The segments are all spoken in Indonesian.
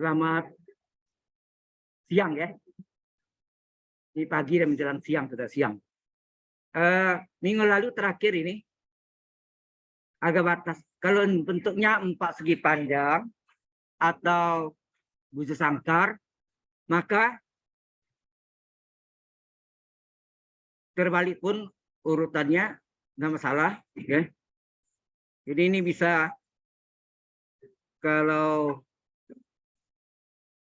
Selamat siang ya. Ini pagi dan menjelang siang, sudah siang. Minggu lalu terakhir ini agak batas. Kalau bentuknya 4 segi panjang atau busa sangkar, maka terbalik pun urutannya nggak masalah. Ya. Jadi ini bisa kalau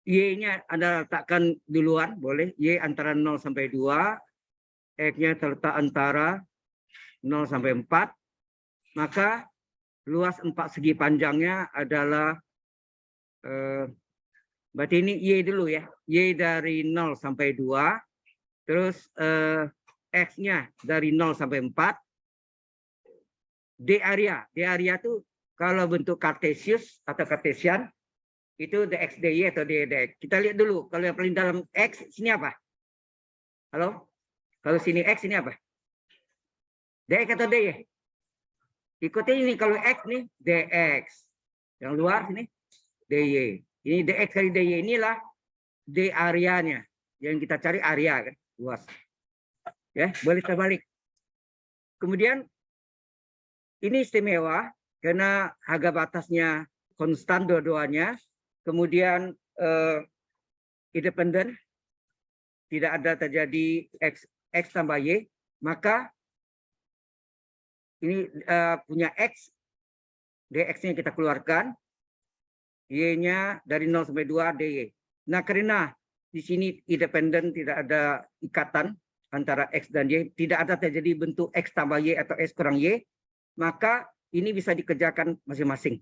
Y-nya Anda letakkan duluan, boleh. Y antara 0 sampai 2. X-nya terletak antara 0 sampai 4. Maka luas 4 segi panjangnya adalah, berarti ini Y dulu ya. Y dari 0 sampai 2. Terus X-nya dari 0 sampai 4. D area. D area itu kalau bentuk kartesius atau kartesian, itu dx dy atau dy dx. Kita lihat dulu, kalau yang paling dalam X, sini apa? Halo? Kalau sini X, ini apa? Dx atau dy? Ikuti ini, kalau X nih, dx. Yang luar sini, dy. Ini dx kali dy, inilah D areanya. Yang kita cari area, kan? Luas. Ya, boleh terbalik. Kemudian, ini istimewa, karena harga batasnya konstan dua-duanya. Kemudian independen, tidak ada terjadi X tambah Y, maka ini punya X, dx-nya kita keluarkan, Y-nya dari 0 sampai 2 dy. Nah, karena di sini independen, tidak ada ikatan antara X dan Y, tidak ada terjadi bentuk X tambah Y atau X kurang Y, maka ini bisa dikerjakan masing-masing.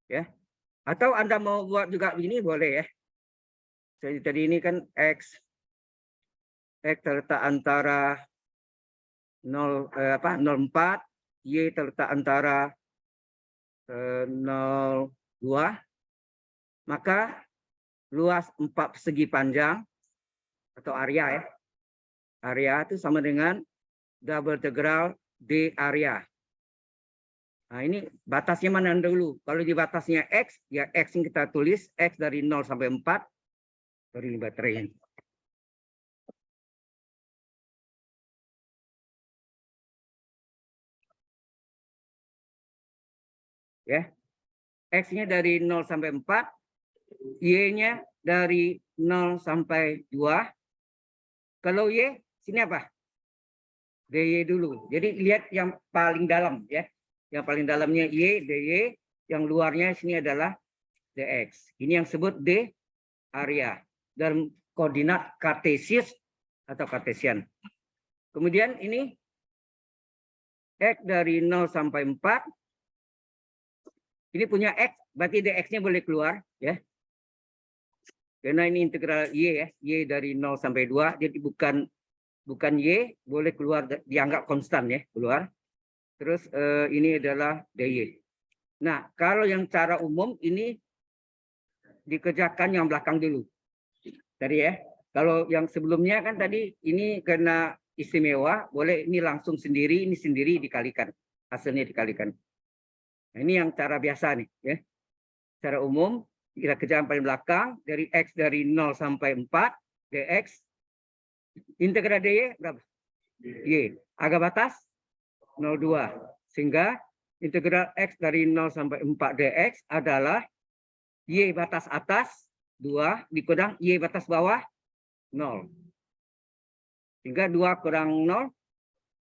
Ya. Atau Anda mau buat juga begini, boleh ya. Jadi tadi ini kan X terletak antara 04, Y terletak antara 02, maka luas 4 segi panjang atau area ya. Area itu sama dengan double integral D area. Nah, ini batasnya mana dulu? Kalau di batasnya X, ya X yang kita tulis, X dari 0 sampai 4. Sorry, ini baterai. Ya. X-nya dari 0 sampai 4. Y-nya dari 0 sampai 2. Kalau Y, sini apa? dy dulu. Jadi lihat yang paling dalam ya. Yang paling dalamnya Y, dy. Yang luarnya sini adalah dx. Ini yang sebut D area dalam koordinat kartesius atau kartesian. Kemudian ini X dari 0 sampai 4. Ini punya X, berarti dx-nya boleh keluar ya. Karena ini integral Y ya, Y dari 0 sampai 2, jadi bukan Y, boleh keluar, dianggap konstan ya, keluar. Terus ini adalah dy. Nah, kalau yang cara umum ini dikerjakan yang belakang dulu. Tadi ya. Kalau yang sebelumnya kan tadi ini karena istimewa, boleh ini langsung sendiri, ini sendiri dikalikan. Hasilnya dikalikan. Nah, ini yang cara biasa nih ya. Secara umum kita kerjakan paling belakang dari X dari 0 sampai 4 dx. Integral dy berapa? Y. Agak batas 0,2. Sehingga integral X dari 0 sampai 4 dx adalah Y batas atas 2 dikurang Y batas bawah 0. Sehingga 2 kurang 0,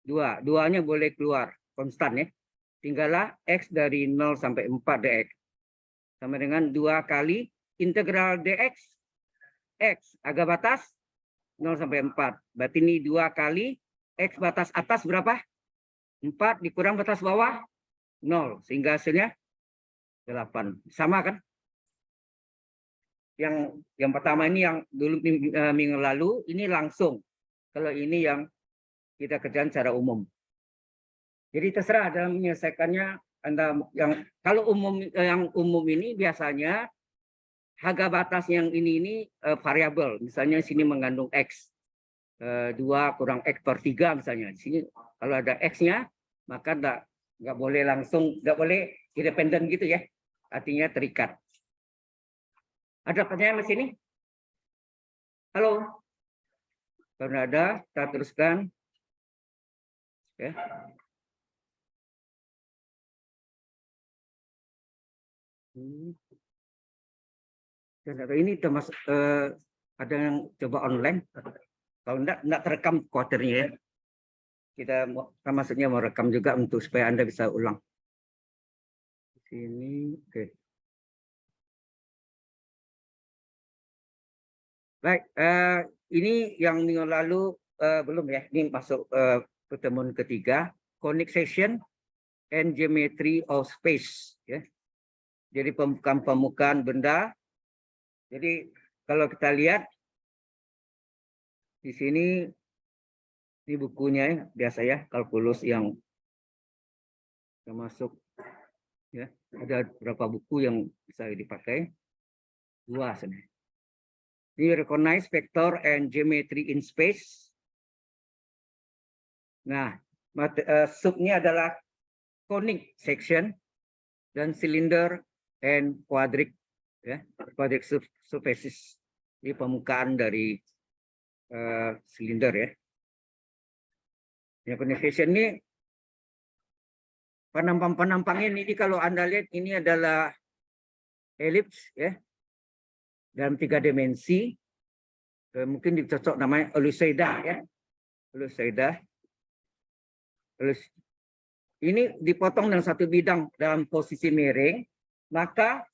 2. 2-nya boleh keluar, konstan ya. Tinggallah X dari 0 sampai 4 dx. Sama dengan 2 kali integral dx. X agak batas 0 sampai 4. Berarti ini 2 kali X batas atas berapa? 4 dikurang batas bawah 0. Sehingga hasilnya 8. Sama kan? Yang pertama ini yang dulu minggu lalu, ini langsung. Kalau ini yang kita kerjakan secara umum. Jadi terserah dalam menyelesaikannya Anda yang kalau yang umum ini biasanya harga batas yang ini variabel. Misalnya sini mengandung X 2 kurang X per 3 misalnya. Di sini kalau ada X-nya maka nggak boleh langsung, nggak boleh independen gitu ya. Artinya terikat. Ada pertanyaan di sini? Halo? Kalau ada, kita teruskan. Ya. Ini termasuk ada yang coba online. Kalau enggak terekam kuarternya ya. Kita maksudnya mau rekam juga untuk supaya Anda bisa ulang. Di sini, oke. Baik, ini yang minggu lalu belum ya. Ini masuk pertemuan ketiga, conic section and geometry of space. Ya. Jadi pembukaan benda. Jadi kalau kita lihat di sini, ini bukunya ya, biasa ya, kalkulus yang termasuk ya. Ada beberapa buku yang bisa dipakai. Dua sebenarnya. Ini recognize vector and geometry in space. Nah, subnya adalah conic section dan cylinder and quadric ya, quadric surfaces. Ini permukaan dari silinder ya. Yang conic section ini penampang-penampangnya ini kalau Anda lihat ini adalah elips ya. Dalam 3 dimensi. Mungkin dicocok namanya elusoida ya. Elusoida. Ini dipotong dalam satu bidang dalam posisi miring, maka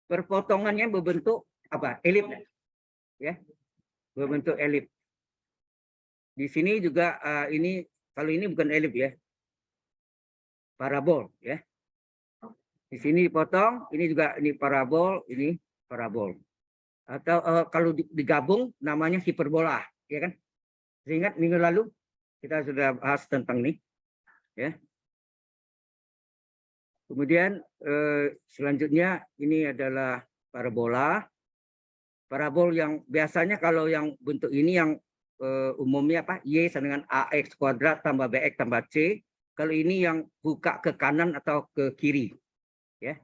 perpotongannya berbentuk apa? Elip ya. Berbentuk elip. Di sini juga ini kalau ini bukan elip ya. Parabol ya. Di sini dipotong, ini juga ini parabol, ini parabol. Atau kalau digabung namanya hiperbola, ya kan? Ingat minggu lalu kita sudah bahas tentang ini ya. Kemudian selanjutnya ini adalah parabola. Parabol yang biasanya kalau yang bentuk ini yang umumnya apa? Y sama dengan AX kuadrat tambah BX tambah C. Kalau ini yang buka ke kanan atau ke kiri. Ya.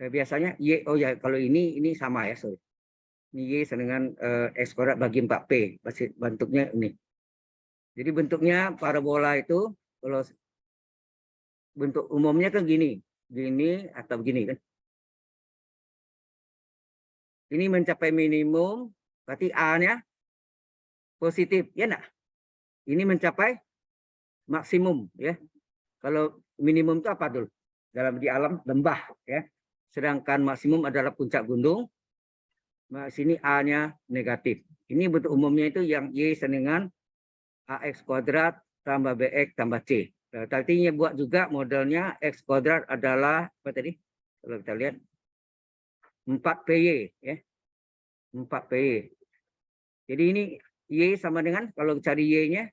Biasanya Y, oh ya kalau ini sama ya, sorry. Ini Y sama dengan X kuadrat bagi 4P. Bentuknya ini. Jadi bentuknya parabola itu kalau bentuk umumnya kan gini atau begini kan. Ini mencapai minimum, berarti A-nya positif, ya enggak? Ini mencapai maksimum, ya. Kalau minimum itu apa dulu? Di alam lembah, ya. Sedangkan maksimum adalah puncak gunung. Nah, sini A-nya negatif. Ini bentuk umumnya itu yang Y sama dengan AX kuadrat tambah BX tambah C. Nah, artinya buat juga modelnya X kuadrat adalah apa tadi? Kalau kita lihat 4PY ya. 4PY. Jadi ini Y sama dengan kalau cari Y-nya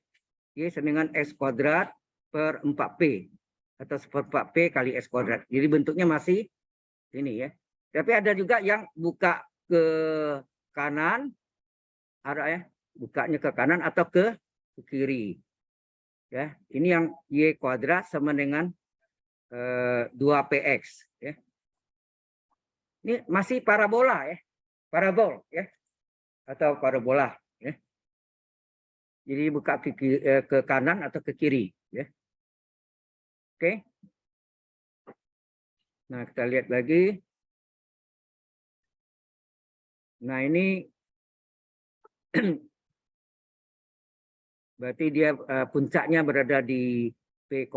Y sama dengan X kuadrat per 4P atau per 4P kali X kuadrat. Jadi bentuknya masih ini ya. Tapi ada juga yang buka ke kanan arah ya, bukanya ke kanan atau ke kiri. Ya, ini yang Y kuadrat sama dengan 2PX ya. Ini masih parabola ya. Parabol ya. Atau parabola ya. Jadi buka ke kanan atau ke kiri ya. Oke. Nah, kita lihat lagi. Nah, ini berarti dia puncaknya berada di P,0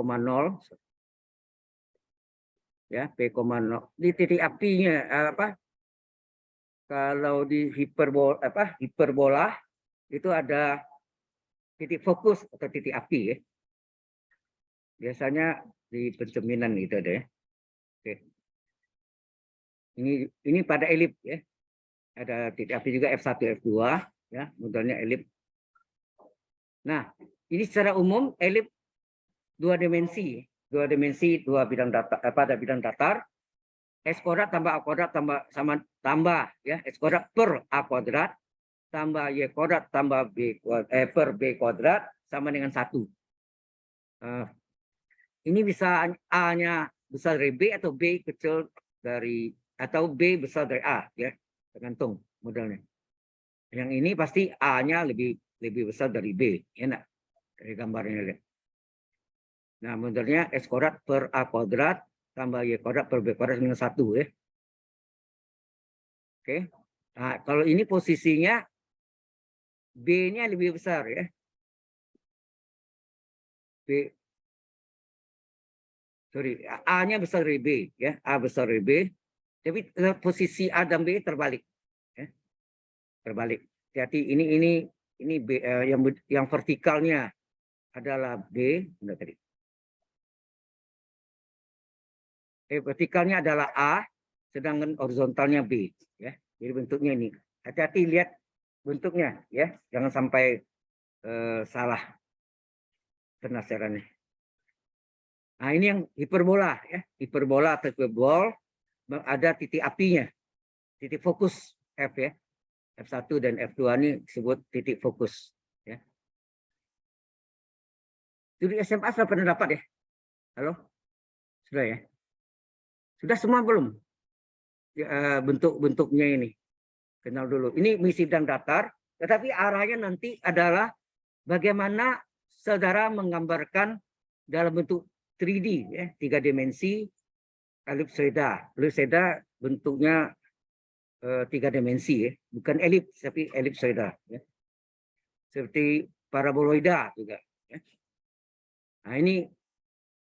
ya, P,0. Di titik apinya apa? Kalau di hiperbola itu ada titik fokus atau titik api ya. Biasanya di pencerminan gitu ada ya. Oke. Ini pada elip ya. Ada titik api juga F1, F2 ya, modelnya elip. Nah, ini secara umum elip dua dimensi, dua bidang datar, pada bidang datar. X kuadrat tambah A kuadrat tambah ya, X kuadrat per A kuadrat tambah Y kuadrat tambah B kuadrat per B kuadrat sama dengan 1. Ini bisa A-nya besar dari B atau B kecil dari atau B besar dari A, ya, tergantung modelnya. Yang ini pasti A-nya lebih besar dari B, enak dari gambarnya lihat. Nah, modelnya X kuadrat per A kuadrat tambah Y kuadrat per B kuadrat minus 1, ya. Oke. Nah, kalau ini posisinya B-nya lebih besar, ya. A-nya besar dari B, ya. A besar dari B. Tapi posisi A dan B terbalik, ya. Terbalik. Jadi ini B, yang vertikalnya adalah B, enggak tadi. Vertikalnya adalah A, sedangkan horizontalnya B, ya. Jadi bentuknya ini. Hati-hati lihat bentuknya, ya. Jangan sampai salah penasarannya. Nah, ini yang hiperbola, ya. Hiperbola atau hiperbol ada titik apinya, titik fokus F, ya. F1 dan F2 ini disebut titik fokus, ya. Jadi SMA sudah pernah dapat, ya? Halo? Sudah, ya? Sudah semua belum? Ya, bentuk-bentuknya ini. Kenal dulu. Ini misi dan datar, tetapi arahnya nanti adalah bagaimana saudara menggambarkan dalam bentuk 3D, ya, 3 dimensi elipsoida. Elipsoida bentuknya 3 dimensi, ya, bukan elips tapi elipsoida, ya. Seperti paraboloida juga, ya. Nah, ini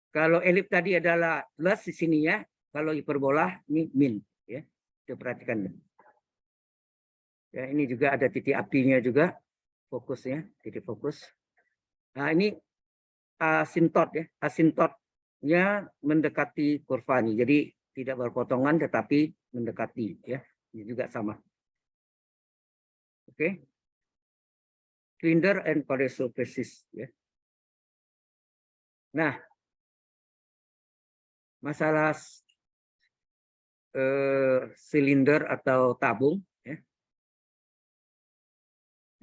kalau elip tadi adalah plus di sini, ya. Kalau hiperbola ini min, ya. Kita perhatikan. Ya, ini juga ada titik apinya juga, fokusnya, titik fokus. Nah, ini asintot, ya. Asintotnya mendekati kurva ini. Jadi tidak berpotongan tetapi mendekati, ya. Ini juga sama. Oke. Cylinder and Corey surfaces, ya. Nah, masalah silinder atau tabung, ya.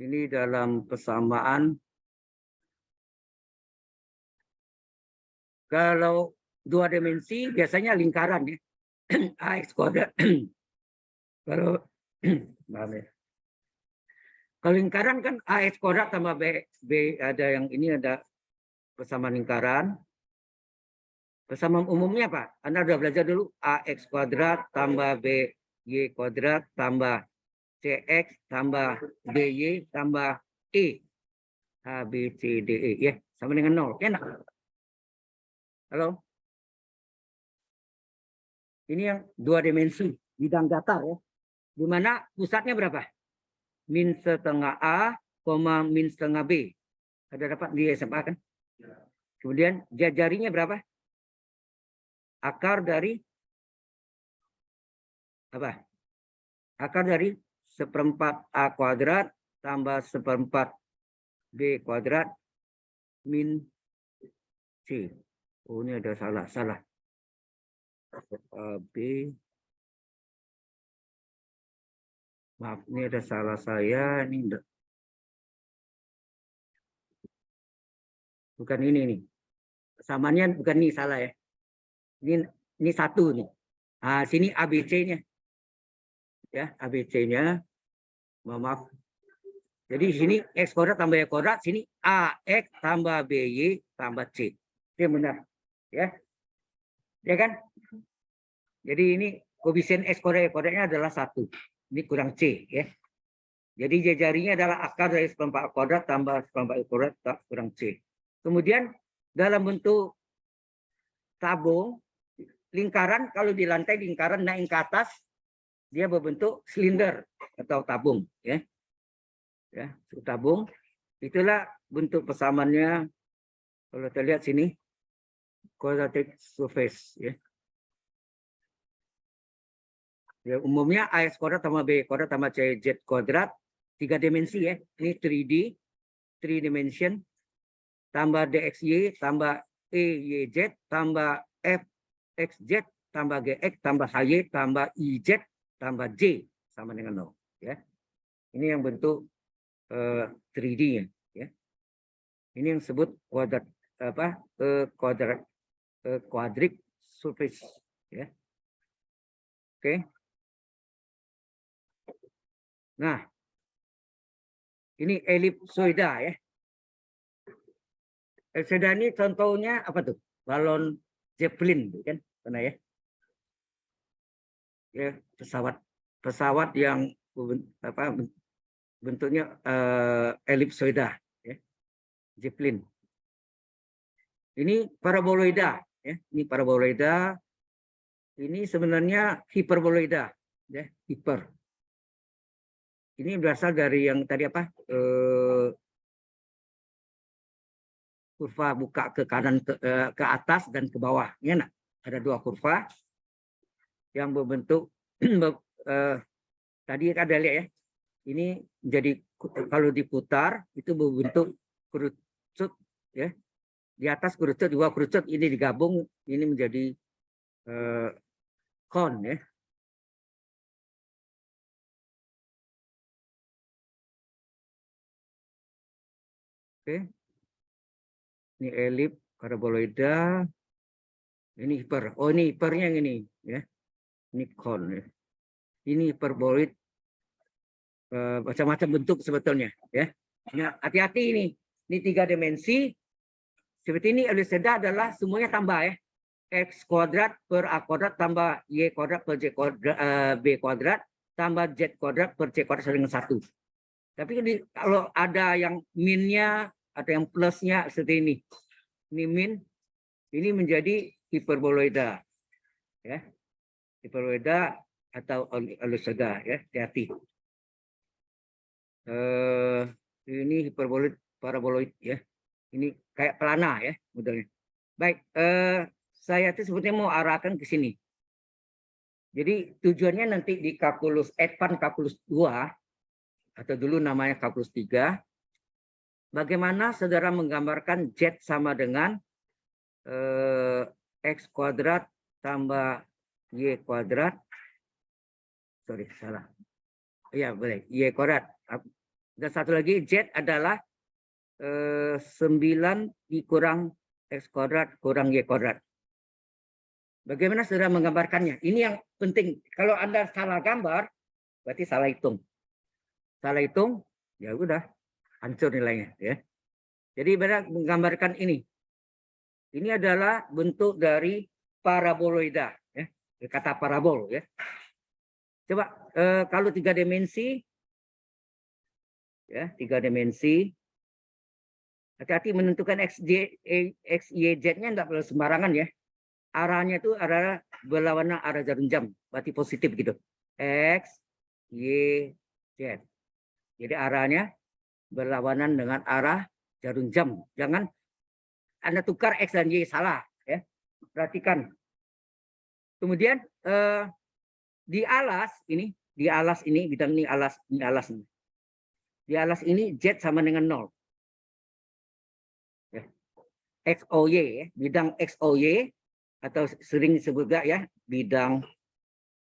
Ini dalam persamaan kalau 2 dimensi biasanya lingkaran, ya. AX kuadrat. Kalau kalau lingkaran kan AX kuadrat tambah B ada yang ini ada persamaan lingkaran. Persamaan umumnya apa? Anda sudah belajar dulu AX kuadrat tambah BY kuadrat tambah CX tambah BY tambah E. A, B, C, D, E. Ya, sama dengan 0. Enak. Halo? Ini yang 2 dimensi, bidang datar, ya. Di mana pusatnya berapa? Min setengah A, min setengah B. Ada dapat di SMA kan? Kemudian jarinya berapa? Akar dari apa? Akar dari 1/4 A kuadrat tambah 1/4 B kuadrat min C. Oh, ini ada salah. B. Maaf, ini ada salah saya. Ini enggak. Bukan ini nih. Samaannya bukan ini, salah, ya. Ini 1 nih. Nah, sini ABC-nya. Ya, ABC-nya. Maaf. Jadi di sini X kuadrat tambah Y kuadrat, sini AX tambah BY tambah C. Itu yang benar. Ya. Ya kan? Jadi ini koefisien X kuadrat Y kuadratnya adalah 1. Ini kurang C, ya. Jadi jarinya adalah akar dari 1/4 kuadrat tambah 1/4 Y kuadrat kurang C. Kemudian dalam bentuk tabung, lingkaran, kalau di lantai lingkaran naik ke atas, dia berbentuk silinder atau tabung, ya. Ya, tabung. Itulah bentuk persamaannya. Kalau kita lihat sini, quadratic surface, ya. Ya, umumnya AX kuadrat tambah B kuadrat tambah CZ kuadrat 3 dimensi, ya. Ini 3D, 3 dimension, tambah DXY tambah EYZ tambah FXZ tambah GX tambah HY tambah IZ tambah J sama dengan 0, ya. Ini yang bentuk 3D-nya, ya. Ini yang disebut kuadrat apa? Quadratic surface, ya. Oke. Nah, ini elipsoida ya. Elipsoida ini contohnya apa tuh? Balon Zeppelin kan, pernah ya? Ya, pesawat yang bentuknya elipsoida ya. Zeppelin. Ini paraboloida ya. Ini paraboloida. Ini sebenarnya hiperboloida ya, hiper. Ini berasal dari yang tadi apa? Kurva buka ke kanan ke atas dan ke bawah. Ya, nah, ada dua kurva yang berbentuk tadi ada lihat ya. Ini jadi kalau diputar itu berbentuk kerucut ya. Di atas kerucut, dua kerucut ini digabung ini menjadi kon ya. Oke. Ini elip, paraboloida, ini hiper. Oh, ini hipernya yang ini ya. Ini kon ya. Ini hiperboloid macam-macam bentuk sebetulnya ya. Nah, hati-hati ini. Ini 3 dimensi. Seperti ini elipsoida adalah semuanya tambah ya. X kuadrat per A kuadrat tambah Y kuadrat per B kuadrat tambah Z kuadrat per C kuadrat sama dengan 1. Tapi kalau ada yang minnya atau yang plusnya seperti ini. Ini min, ini menjadi hiperboloida. Ya. Hiperboloida atau elipsoida ya, hati-hati. Ini hiperboloid, paraboloid ya. Ini kayak pelana ya modelnya. Baik, saya itu sebetulnya mau arahkan ke sini. Jadi tujuannya nanti di kalkulus advance kalkulus 2 atau dulu namanya kalkulus 3, bagaimana saudara menggambarkan Z sama dengan X kuadrat tambah Y kuadrat. Sorry, salah. Ya, boleh. Y kuadrat. Dan satu lagi Z adalah 9 dikurang X kuadrat kurang Y kuadrat. Bagaimana saudara menggambarkannya? Ini yang penting. Kalau Anda salah gambar, berarti salah hitung. Salah hitung, ya udah hancur nilainya. Ya. Jadi benar menggambarkan ini. Ini adalah bentuk dari paraboloida. Ya. Kata parabol. Ya. Coba kalau 3 dimensi, ya 3 dimensi. Hati-hati menentukan X, Y, Z-nya enggak perlu sembarangan ya. Arahnya itu adalah berlawanan arah jarum jam, berarti positif gitu. X, Y, Z. Jadi arahnya berlawanan dengan arah jarum jam. Jangan Anda tukar X dan Y, salah. Ya. Perhatikan. Kemudian di alas ini, bidang ini alas. Di alas ini Z sama dengan 0. Ya. XOY, ya. Bidang XOY atau sering disebut ya bidang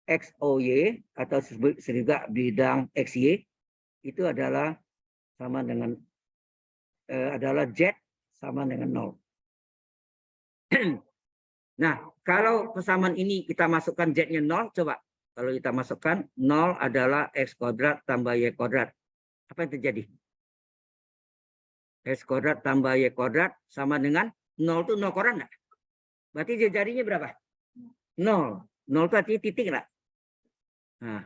XOY atau juga bidang XY itu adalah sama dengan adalah Z sama dengan 0. Nah, kalau persamaan ini kita masukkan Z-nya 0, coba kalau kita masukkan 0 adalah X kuadrat tambah Y kuadrat. Apa yang terjadi? X kuadrat tambah Y kuadrat sama dengan 0 itu 0 kuadrat enggak? Berarti jarinya berapa? 0. 0 itu artinya titik enggak? Nah,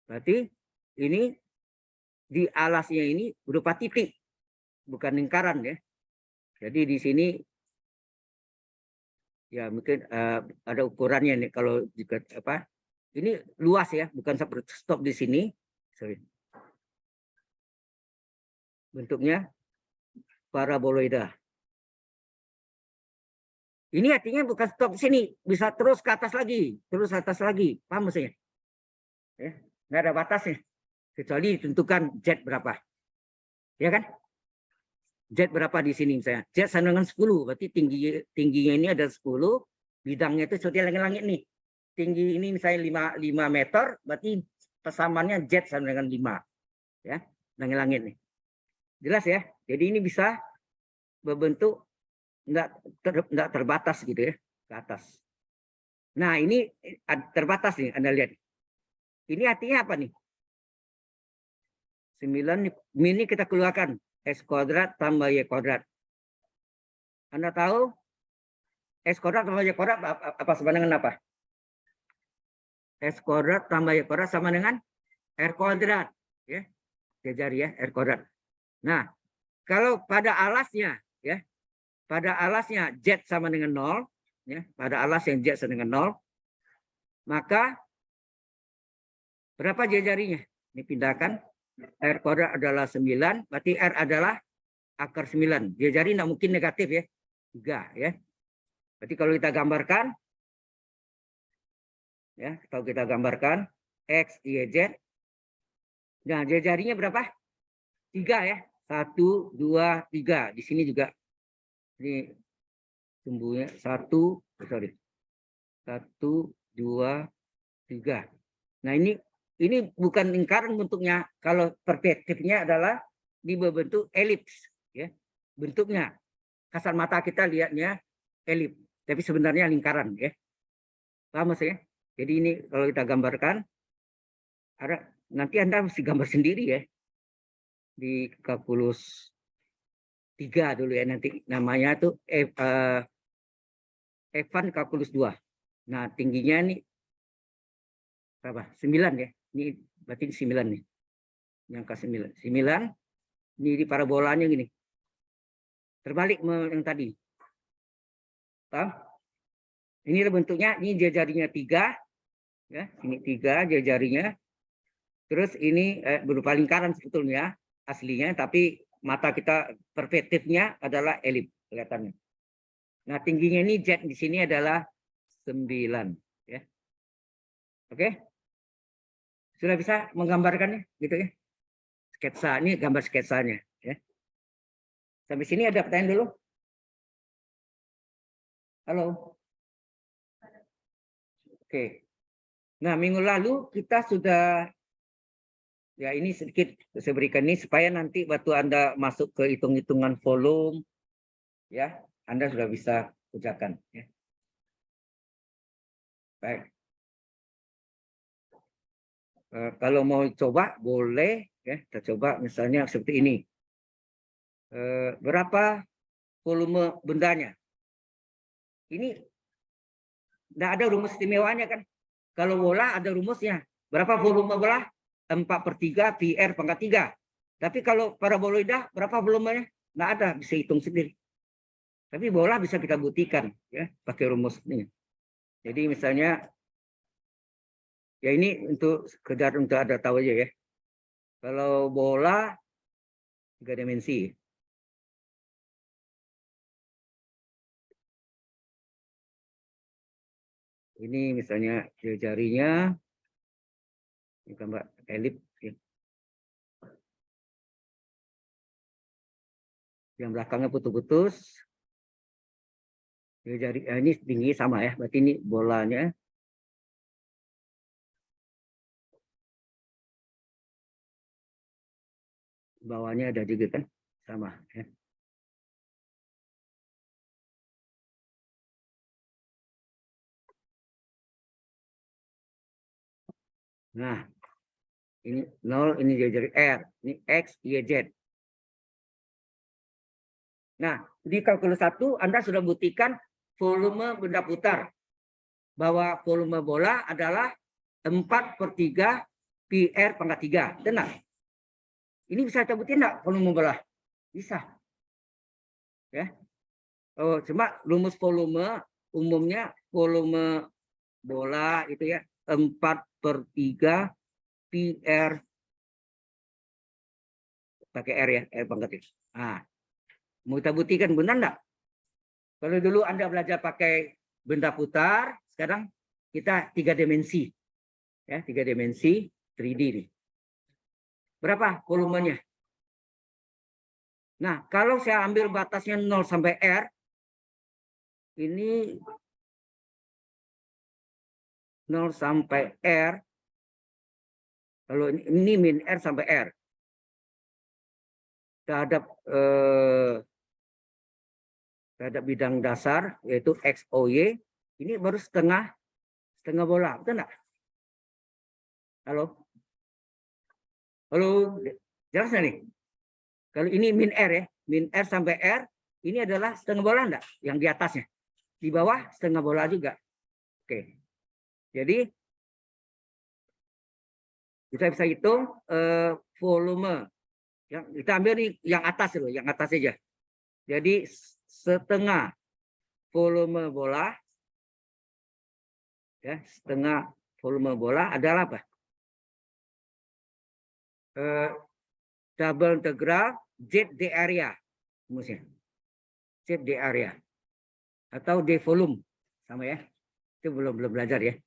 berarti ini di alasnya ini berupa titik, bukan lingkaran ya. Jadi di sini ya mungkin ada ukurannya nih kalau jika apa? Ini luas ya, bukan seperti stop di sini. Sorry. Bentuknya paraboloida. Ini artinya bukan stop di sini, bisa terus ke atas lagi, terus atas lagi. Paham maksudnya? Ya, nggak ada batasnya. Kecuali ditentukan Z berapa. Ya kan? Z berapa di sini misalnya? Z sama dengan 10, berarti tingginya ini ada 10, bidangnya itu seperti langit-langit nih. Tinggi ini misalnya 5 meter, berarti persamaannya Z sama dengan 5. Ya, langit-langit nih. Jelas ya? Jadi ini bisa berbentuk enggak terbatas gitu ya, ke atas. Nah, ini terbatas nih, Anda lihat. Ini artinya apa nih? 9 ini kita keluarkan. X kuadrat tambah Y kuadrat. Anda tahu X kuadrat tambah Y kuadrat apa sama dengan apa? X kuadrat tambah Y kuadrat sama dengan R kuadrat. Ya, jajari ya, R kuadrat. Nah, kalau pada alasnya, ya, pada alasnya Z sama dengan 0, ya, pada alas yang Z sama dengan 0, maka berapa jari-jarinya? Ini pindahkan. R kuadrat adalah 9, berarti R adalah akar 9. Jari tidak mungkin negatif ya. 3 ya. Berarti kalau kita gambarkan, ya, kalau kita gambarkan X, Y, Z. Nah, jari-jarinya berapa? 3 ya. 1, 2, 3. Di sini juga. Ini tumbuhnya 1, sorry. 1, 2, 3. Nah, ini bukan lingkaran bentuknya. Kalau perspektifnya adalah di berbentuk elips, ya. Bentuknya kasat mata kita lihatnya elips, tapi sebenarnya lingkaran, ya. Paham maksudnya? Jadi ini kalau kita gambarkan, nanti Anda mesti gambar sendiri ya di kalkulus 3 dulu ya, nanti namanya tuh Evan kalkulus 2. Nah, tingginya ini berapa? 9 ya. Ini berarti 9 nih. Yang angka 9. 9 ini di parabolanya gini. Terbalik yang tadi. Paham? Ini bentuknya, ini jarinya 3. Ya, ini 3 jarinya. Terus ini berupa lingkaran sebetulnya aslinya, tapi mata kita perspektifnya adalah elips kelihatannya. Nah, tingginya ini Z di sini adalah 9. Ya. Oke? Sudah bisa menggambarkannya gitu ya? Sketsa, ini gambar sketsanya. Ya. Sampai sini ada pertanyaan dulu? Halo? Oke. Nah, minggu lalu kita sudah, ya ini sedikit saya berikan ini supaya nanti waktu Anda masuk ke hitung-hitungan volume, ya, Anda sudah bisa kerjakan. Ya. Baik. Kalau mau coba boleh, ya, kita coba misalnya seperti ini. Berapa volume bendanya? Ini tidak ada rumus istimewanya kan? Kalau bola ada rumusnya. Berapa volume bola? 4/3 pi r pangkat 3. Tapi kalau paraboloida berapa volumenya? Nggak ada, bisa hitung sendiri. Tapi bola bisa kita buktikan ya pakai rumus ini. Jadi misalnya ya ini untuk sekedar untuk ada tahu aja ya. Kalau bola 3 dimensi. Ini misalnya jarinya ini gambar elip ya. Yang belakangnya putus-putus. Jari ini tinggi sama ya. Berarti ini bolanya. Bawahnya ada juga kan sama ya. Nah, ini 0, ini jari R, ini X, Y, Z. Nah, di kalkulus 1 Anda sudah buktikan volume benda putar. Bahwa volume bola adalah 4/3 pi r pangkat 3. Benar. Ini bisa cabutin enggak volume bola? Bisa. Ya. Oh, cuma rumus volume umumnya volume bola itu ya 4/3 pi r pakai r ya, r pangkat 3. Nah, mau kita buktikan benar enggak? Kalau dulu Anda belajar pakai benda putar, sekarang kita 3 dimensi. Ya, 3 dimensi 3D nih. Berapa volumenya? Nah, kalau saya ambil batasnya 0 sampai R, ini 0 sampai R, kalau ini min R sampai R. Terhadap bidang dasar, yaitu X, O, Y, ini baru setengah setengah bola, betul enggak? Halo? Halo? Jelas nggak nih? Kalau ini min R ya, min R sampai R, ini adalah setengah bola enggak? Yang di atasnya. Di bawah setengah bola juga. Oke. Jadi kita bisa hitung volume. Yang kita ambil nih yang atas dulu, yang atas saja. Jadi setengah volume bola, ya, setengah volume bola adalah apa? Double integral Z D area, rumusnya. Z D area atau D volume, sama ya. Itu belum belajar ya.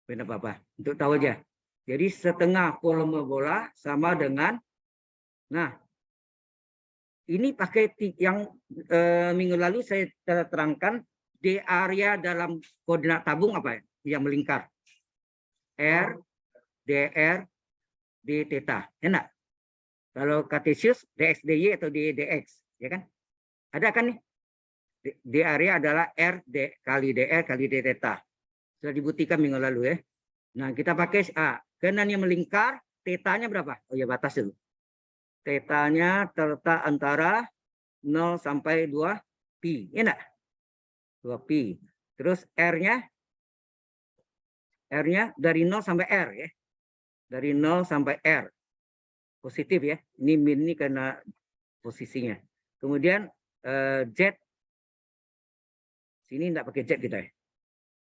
Benar apa? Untuk tahu aja. Jadi setengah volume bola sama dengan, nah ini pakai yang minggu lalu saya terangkan D area dalam koordinat tabung apa ya? Yang melingkar. R, dr, d theta. Enak. Kalau kartesius dx dy atau dy dx, ya kan? Ada kan nih? D area adalah r d kali dr kali d theta. Sudah dibuktikan minggu lalu ya. Nah, kita pakai karena yang melingkar, tetanya berapa? Oh ya, batas dulu. Tetanya terletak antara 0 sampai 2 pi, ya enggak? 2 pi. Terus R-nya dari 0 sampai R ya. Dari 0 sampai R. Positif ya. Ini min ini karena posisinya. Kemudian Z sini enggak pakai Z kita ya.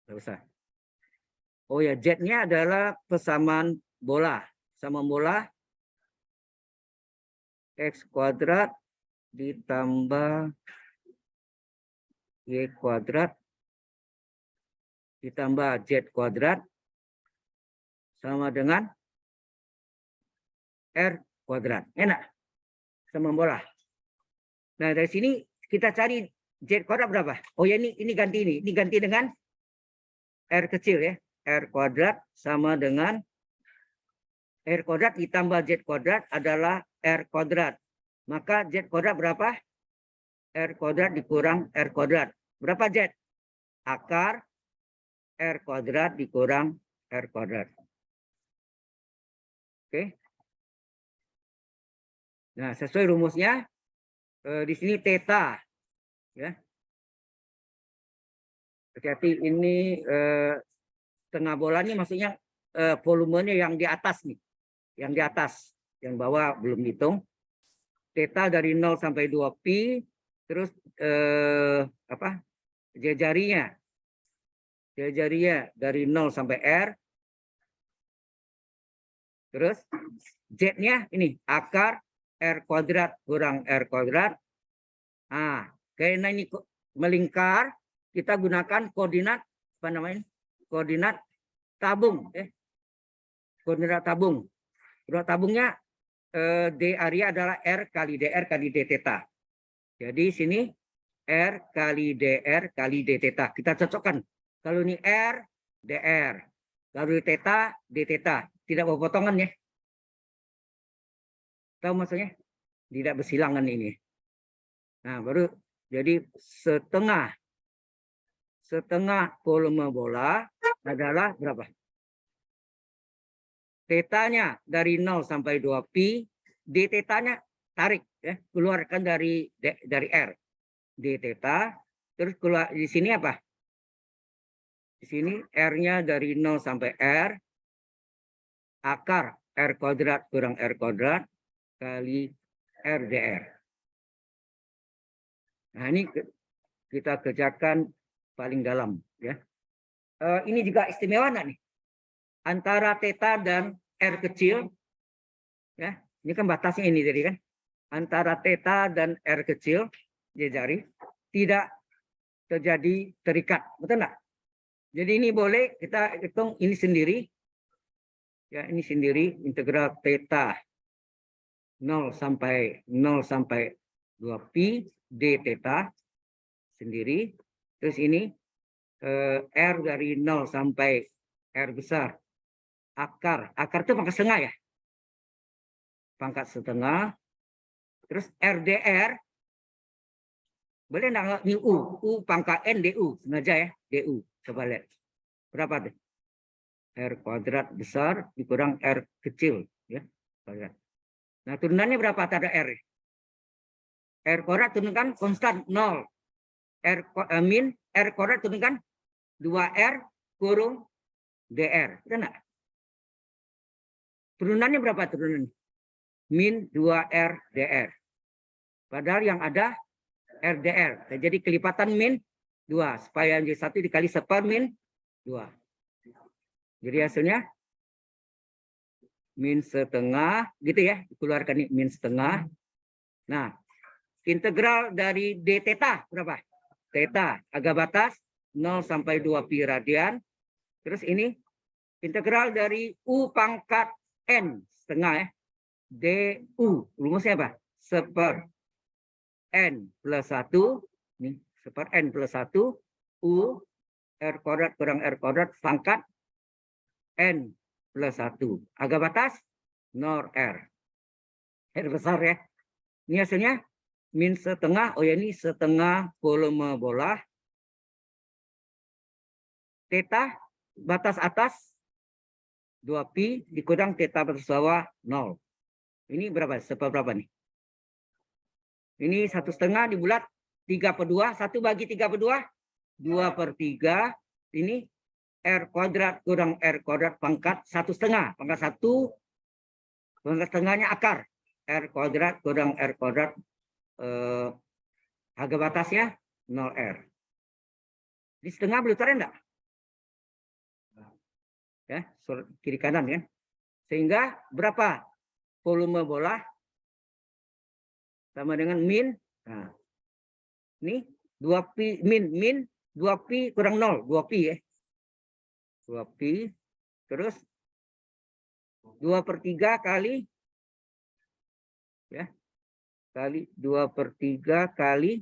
Enggak usah. Oh ya, Z-nya adalah persamaan bola. Persamaan bola X kuadrat ditambah Y kuadrat ditambah Z kuadrat sama dengan R kuadrat. Enak? Sama bola. Nah, dari sini kita cari Z kuadrat berapa? Oh ya, ini ganti ini. Ini ganti dengan R kecil ya. R kuadrat sama dengan R kuadrat ditambah Z kuadrat adalah R kuadrat. Maka Z kuadrat berapa? R kuadrat dikurang R kuadrat. Berapa Z? Akar R kuadrat dikurang R kuadrat. Oke. Nah, sesuai rumusnya di sini theta ya. Hati-hati, ini tengah bola ini maksudnya volumenya yang di atas nih. Yang di atas, yang bawah belum hitung. Theta dari 0 sampai 2 pi, terus jarinya dari 0 sampai R. Terus Z-nya ini akar R kuadrat kurang R kuadrat. Nah, karena ini melingkar, kita gunakan koordinat apa namanya? Koordinat tabung, koordinat tabung. Koordinat tabungnya D area adalah R kali dr kali d theta. Jadi sini R kali dr kali d theta. Kita cocokkan. Kalau ini R, dr. Kalau theta, d theta. Tidak berpotongan ya. Tahu maksudnya? Tidak bersilangan ini. Nah, baru jadi setengah volume bola adalah berapa? Tetanya dari 0 sampai 2 pi, d tetanya tarik ya, keluarkan dari R. D theta, terus keluar di sini apa? Di sini R-nya dari 0 sampai R, akar R kuadrat kurang R kuadrat kali R dr. Nah, ini kita kerjakan paling dalam ya. Ini juga istimewa nih. Antara theta dan R kecil ya. Ini kan batasnya ini tadi kan. Antara theta dan R kecil jari tidak terjadi terikat, betul enggak? Jadi ini boleh kita hitung ini sendiri. Ya, ini sendiri integral theta 0 sampai 2 pi d theta sendiri. Terus ini R dari 0 sampai R besar. Akar itu pangkat setengah ya. Pangkat setengah. Terus RDR. Boleh enggak ini U? U pangkat N DU. Sengaja ya. DU. Coba lihat. Berapa tuh? R kuadrat besar dikurang R kecil. Ya. Nah, turunannya berapa pada R? R kuadrat turunkan konstan 0. Min R kuadrat turunkan 2R kurung DR. Betul enggak? Turunannya berapa turunan? Min 2R DR. Padahal yang ada RDR. Jadi kelipatan min 2. Supaya yang jadi 1 dikali seper min 2. Jadi hasilnya min setengah. Gitu ya. Dikeluarkan ini min setengah. Nah, integral dari d theta berapa? Theta agak batas 0 sampai 2 pi radian. Terus ini integral dari u pangkat n setengah ya. du. Rumusnya apa? Seper n plus 1. Ini seper n plus 1. U R kuadrat kurang R kuadrat pangkat n plus 1. Agak batas 0 R. R besar ya. Ini hasilnya min setengah. Oh ya, ini setengah volume bola. Theta batas atas 2pi dikurang theta batas bawah 0. Ini berapa? Seberapa nih? Ini 1/2 dibulat 3/2. 1 bagi 3/2. 2/3. Ini R kuadrat kurang R kuadrat pangkat 1/2. Pangkat 1. Pangkat setengahnya akar. R kuadrat kurang R kuadrat. Harga batasnya 0R. Di setengah boleh tarik enggak? Ya, kiri kanan kan. Sehingga berapa volume bola? Sama dengan min. Nah, ini 2pi min 2pi kurang 0, 2pi ya. 2pi terus 2/3 kali ya. Kali 2/3 kali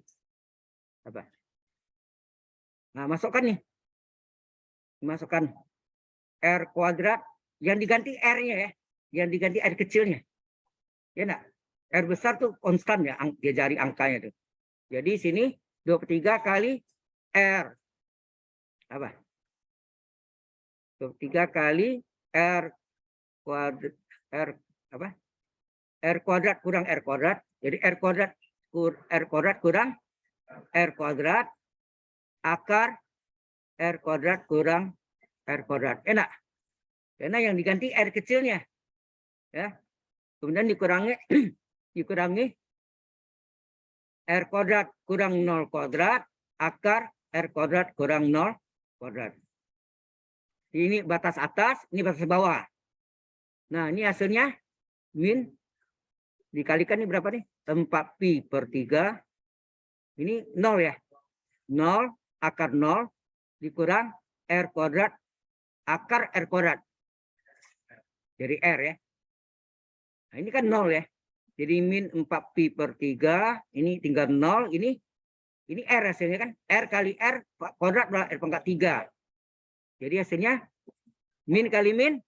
apa? Nah, masukkan nih. Masukkan R kuadrat yang diganti R-nya ya. Yang diganti R kecilnya. Ya enggak? R besar tuh konstan ya, dia cari angkanya tuh. Jadi sini 2/3 kali R. Apa? 2/3 kali R kuadrat apa? R kuadrat kurang R kuadrat. Jadi R kuadrat kurang R kuadrat akar R kuadrat kurang R kuadrat. Enak. Karena yang diganti R kecilnya. Ya. Kemudian dikurangi R kuadrat kurang 0 kuadrat akar R kuadrat kurang 0 kuadrat. Ini batas atas, ini batas bawah. Nah, ini hasilnya min dikalikan ini berapa nih? 4pi/3. Ini 0 ya. 0 akar 0 dikurang R kuadrat akar R kuadrat. Jadi R ya. Nah, ini kan 0 ya. Jadi min 4pi/3. Ini tinggal 0. Ini R hasilnya kan. R kali R kuadrat R pangkat 3. Jadi hasilnya min kali min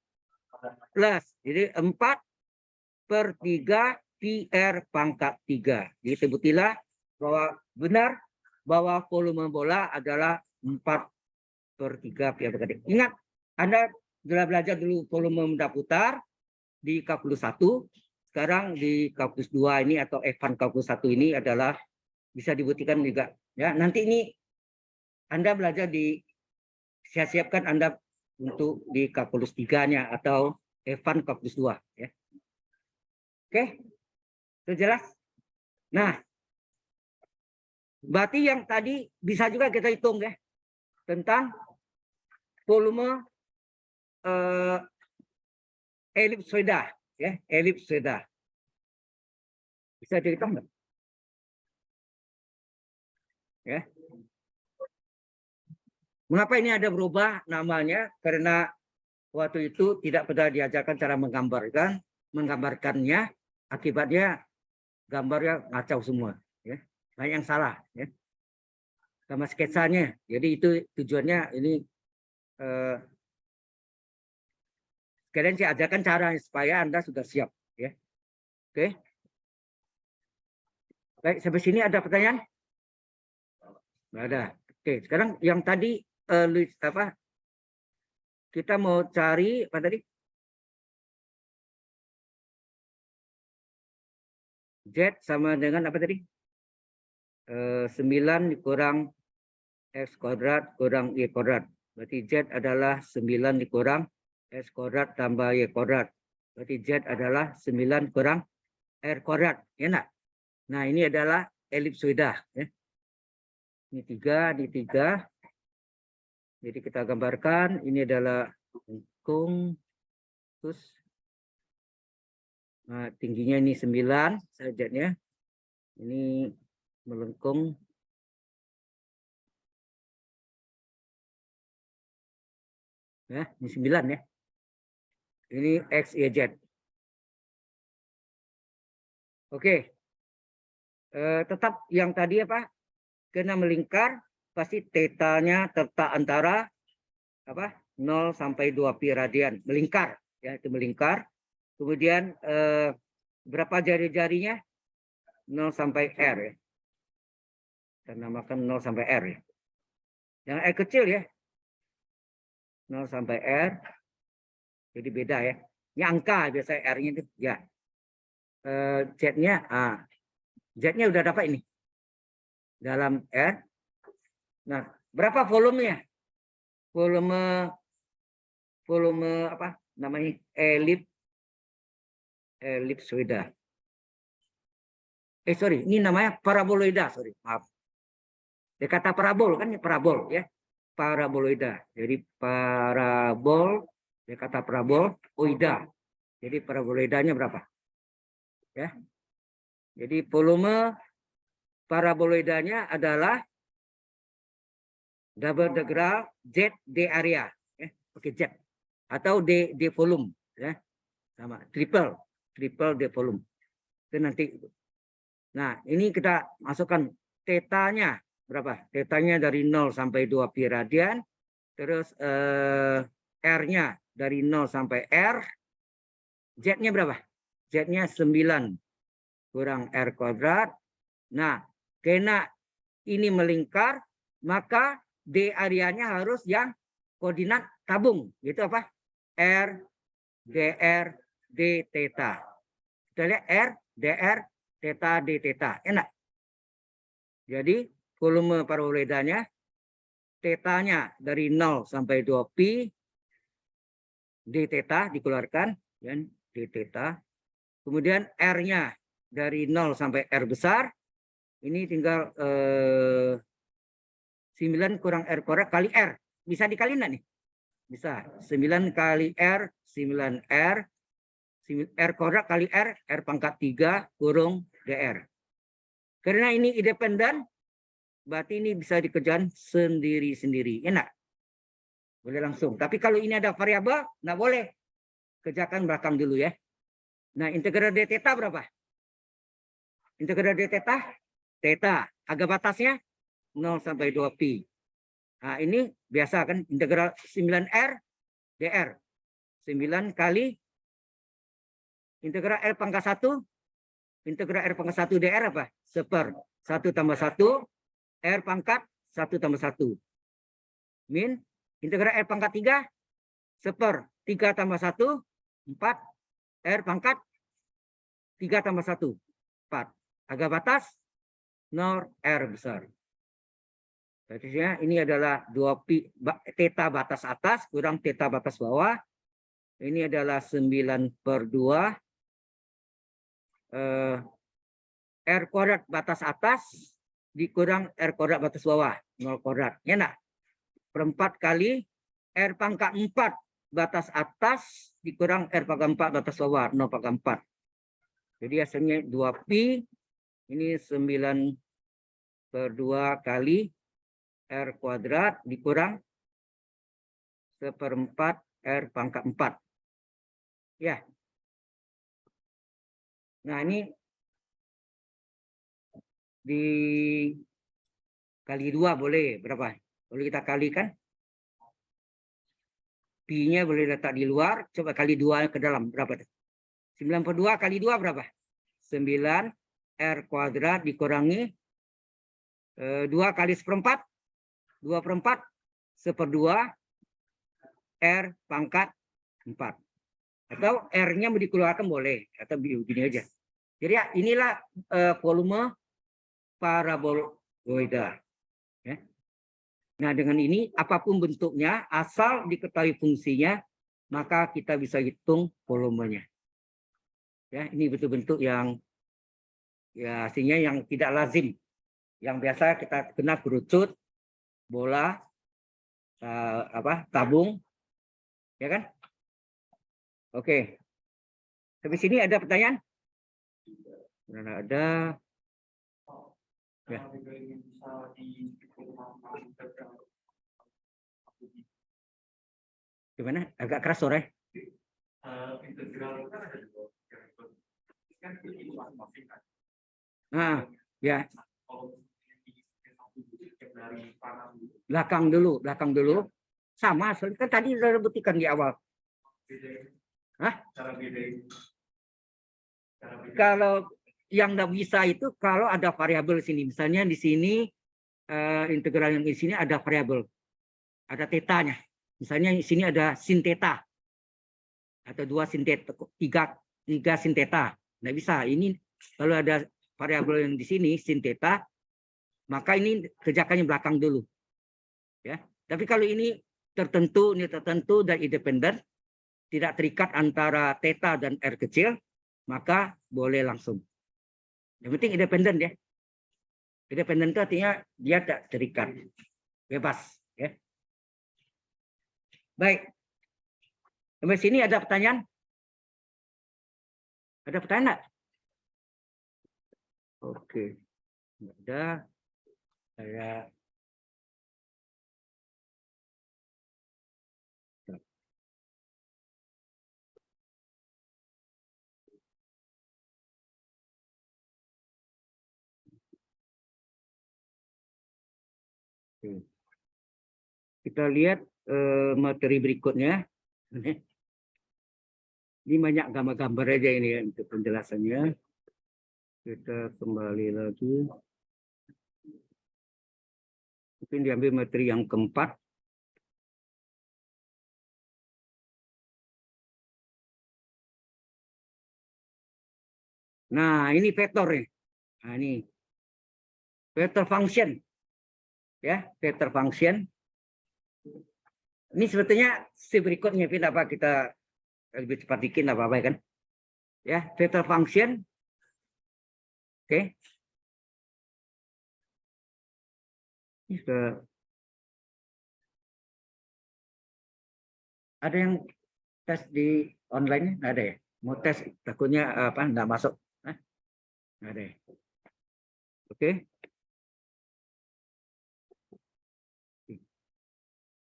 plus. Jadi 4/3 pi R pangkat 3. Jadi sebutilah bahwa benar bahwa volume bola adalah 4/3 pi R pangkat 3. Ingat, Anda sudah belajar dulu volume benda putar di kalkulus 1. Sekarang di kalkulus 2 ini atau Evan kalkulus 1 ini adalah bisa dibuktikan juga. Ya, nanti ini Anda belajar saya siapkan Anda untuk di kalkulus 3-nya atau Evan kalkulus 2 ya. Oke. Itu jelas? Nah, berarti yang tadi bisa juga kita hitung ya tentang volume elipsoida ya, elipsoida. Bisa dihitung nggak? Ya. Mengapa ini ada berubah namanya? Karena waktu itu tidak pernah diajarkan cara menggambarkannya, akibatnya gambarnya ngacau semua. Ya. Banyak yang salah. Ya. Sama sketsanya. Jadi itu tujuannya ini sekalian saya ajarkan cara supaya Anda sudah siap. Ya. Oke. Baik, sampai sini ada pertanyaan? Nggak ada. Oke, sekarang yang tadi kita mau cari apa tadi? Z sama dengan apa tadi? 9 dikurang X kuadrat kurang Y kuadrat. Berarti Z adalah 9 dikurang X kuadrat tambah Y kuadrat. Berarti Z adalah 9 kurang R kuadrat. Ya enggak? Nah, ini adalah elipsoida. Ya. Ini 3, ini 3. Jadi kita gambarkan. Ini adalah lengkung. Terus nah, tingginya ini 9 Z-nya. Ini melengkung. Ya, ini 9 ya. Ini X, Y, Z. Oke. Tetap yang tadi apa? Kena melingkar, pasti tetanya terletak antara apa? 0 sampai 2 pi radian. Melingkar, ya, itu melingkar. Kemudian berapa jari-jarinya? 0 sampai R ya. Kita namakan 0 sampai R ya. Yang R kecil ya. 0 sampai R. Jadi beda ya. Ini angka biasa R-nya itu ya. Z-nya Z-nya udah dapat ini. Dalam R. Nah, berapa volumenya? Volume apa namanya? Elipsoida. Sorry, ini namanya paraboloida, sorry, maaf. Dia kata parabol kan, parabol ya. Paraboloida. Jadi parabol, dia kata parabol, oida. Jadi paraboloidanya berapa? Ya. Jadi volume paraboloidanya adalah double integral Z D area, ya, pakai Z atau D volume, ya, sama triple D volume. Itu nanti. Nah, ini kita masukkan tetanya berapa? Tetanya dari 0 sampai 2 pi radian, terus R-nya dari 0 sampai R, Z-nya berapa? Z-nya 9 kurang R kuadrat. Nah, karena ini melingkar, maka D areanya harus yang koordinat tabung. Itu apa? R, DR, D, theta. Kita lihat R, DR, theta, D, theta. Enak. Jadi, volume paraboloidanya, tetanya dari 0 sampai 2 pi, D theta dikeluarkan, dan D theta. Kemudian R-nya dari 0 sampai R besar, ini tinggal 9 kurang R kuadrat kali R. Bisa dikali enggak nih? Bisa. 9 kali R, 9R. R kuadrat kali R pangkat 3 kurung DR. Karena ini independen, berarti ini bisa dikerjakan sendiri-sendiri. Enak? Boleh langsung. Tapi kalau ini ada variabel, nggak boleh. Kerjakan belakang dulu ya. Nah, integral D theta berapa? Integral D theta? Theta. Agak batasnya 0 sampai 2 pi. Nah, ini biasa kan integral 9R DR. 9 kali integral R pangkat 1. Integral R pangkat 1 DR apa? 1 tambah 1 R pangkat 1 tambah 1. Min integral R pangkat 3 3 tambah 1 4 R pangkat 3 tambah 1 4. Agak batas 0 R besar. Berarti ini adalah 2 pi theta batas atas kurang theta batas bawah. Ini adalah 9/2 R kuadrat batas atas dikurang R kuadrat batas bawah 0 kuadrat. Ya enggak? Per 4 kali R pangkat 4 batas atas dikurang R pangkat 4 batas bawah 0 pangkat 4. Jadi hasilnya 2 pi. Ini 9/2 kali R kuadrat dikurang 1/4 R pangkat 4. Ya. Nah, ini dikali 2 boleh. Berapa? Boleh kita kalikan. Pi-nya boleh letak di luar. Coba kali 2 ke dalam. Berapa? 9/2 kali 2 berapa? 9 R kuadrat dikurangi 2 kali 1/4. 2/4 1/2 R pangkat 4. Atau R-nya mau dikeluarkan boleh, atau begini aja. Jadi ya, inilah volume paraboloida. Ya. Nah, dengan ini apapun bentuknya, asal diketahui fungsinya, maka kita bisa hitung volumenya. Ya, ini bentuk-bentuk yang ya aslinya yang tidak lazim. Yang biasa kita kenal kerucut, bola, tabung, ya kan? Oke. Sampai sini ada pertanyaan? Ada. Ya. Gimana? Agak keras sore. Nah, ya. Belakang dulu. Sama, kan tadi sudah buktikan di awal. Hah? Kalau yang nggak bisa itu kalau ada variabel di sini. Misalnya di sini integral yang di sini ada variabel, ada tetanya. Misalnya di sini ada sin teta atau 2 sin teta, 3 sin teta. Nggak bisa. Ini kalau ada variabel yang di sini sin teta, maka ini kerjakannya belakang dulu. Ya. Tapi kalau ini tertentu dan independen, tidak terikat antara teta dan R kecil, maka boleh langsung. Yang penting independen ya. Independen itu artinya dia tidak terikat, bebas. Ya. Baik. Sampai sini ada pertanyaan? Ada pertanyaan enggak? Oke. Enggak ada. Saya kita lihat materi berikutnya. Ini banyak gambar-gambar aja ini ya, untuk penjelasannya. Kita kembali lagi. Mungkin diambil materi yang keempat. Nah, ini vektor nih. Nah, ini vector function. Ya, vector function. Ini sebetulnya si berikutnya, tapi apa kita lebih cepat dikit apa-apa kan? Ya, vector function. Oke. Ada yang tes di online? Nggak ada ya? Mau tes takutnya apa? Nggak masuk? Nggak ada ya? Oke.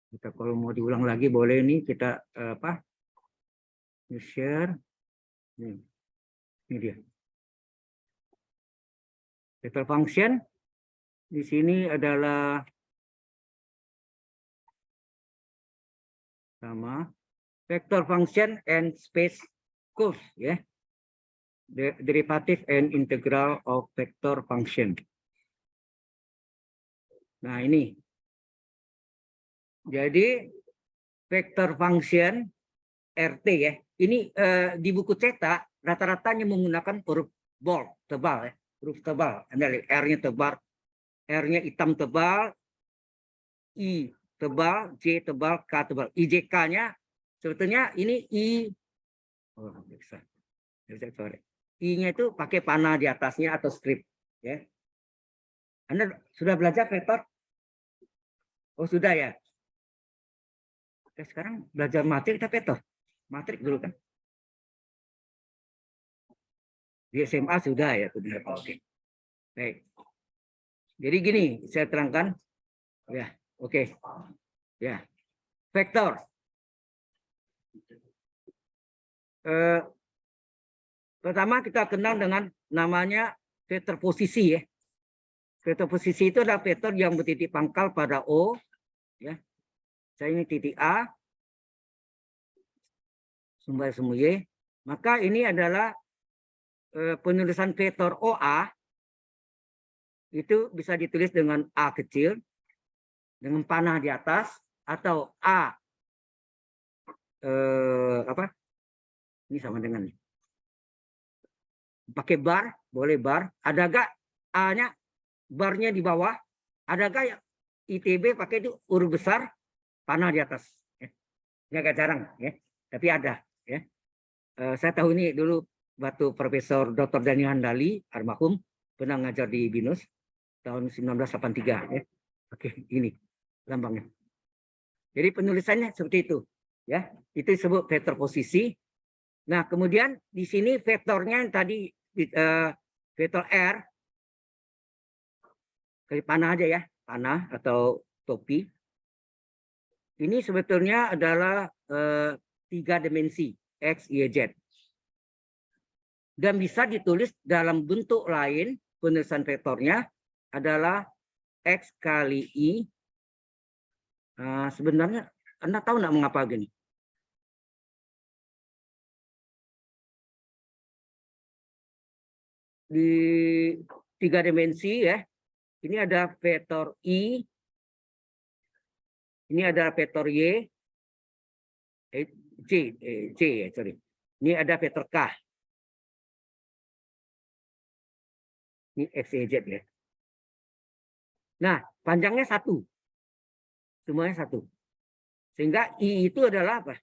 Kita kalau mau diulang lagi boleh nih kita apa? Share. Ini dia. Vector function di sini adalah sama vector function and space curve ya. The derivative and integral of vector function. Nah, ini. Jadi vector function RT ya. Ini di buku cetak rata-ratanya menggunakan huruf bold, tebal ya. Huruf tebal. R-nya tebal. R-nya hitam tebal. I tebal, J tebal, K tebal. IJK-nya sebetulnya ini I. Oh, bisa. I-nya itu pakai panah di atasnya atau strip ya. Anda sudah belajar vektor? Oh, sudah ya. Oke, sekarang belajar matrik kita vektor. Matrik dulu kan. Di SMA sudah ya. Oke. Baik. Jadi gini, saya terangkan. Ya, oke. Ya. Vektor. Pertama kita kenal dengan namanya vektor posisi ya. Vektor posisi itu adalah vektor yang bertitik pangkal pada O ya. Saya ini titik A, sumber Y. Maka ini adalah penulisan vektor OA itu bisa ditulis dengan A kecil dengan panah di atas atau A Ini sama dengan ini. Pakai bar, boleh bar. Ada gak A-nya, barnya di bawah? Ada gak yang ITB pakai itu huruf besar, panah di atas? Ya. Ini agak jarang, ya. Tapi ada. Ya. Saya tahu ini dulu waktu Profesor Dr. Daniel Handali, almarhum, pernah ngajar di BINUS tahun 1983. Ya. Oke, ini lambangnya. Jadi penulisannya seperti itu. Ya, itu disebut vektor posisi. Nah, kemudian di sini vektornya yang tadi vektor R, kayak panah aja ya, panah atau topi. Ini sebetulnya adalah 3 dimensi, X, Y, Z. Dan bisa ditulis dalam bentuk lain, penulisan vektornya adalah X kali Y. Sebenarnya Anda tahu nggak mengapa gini? Di 3 dimensi ya, ini ada vektor I, ini ada vektor Y, sorry. Ini ada vektor K. Ini X, Y, Z ya. Nah, panjangnya 1. Semuanya 1. Sehingga I itu adalah apa?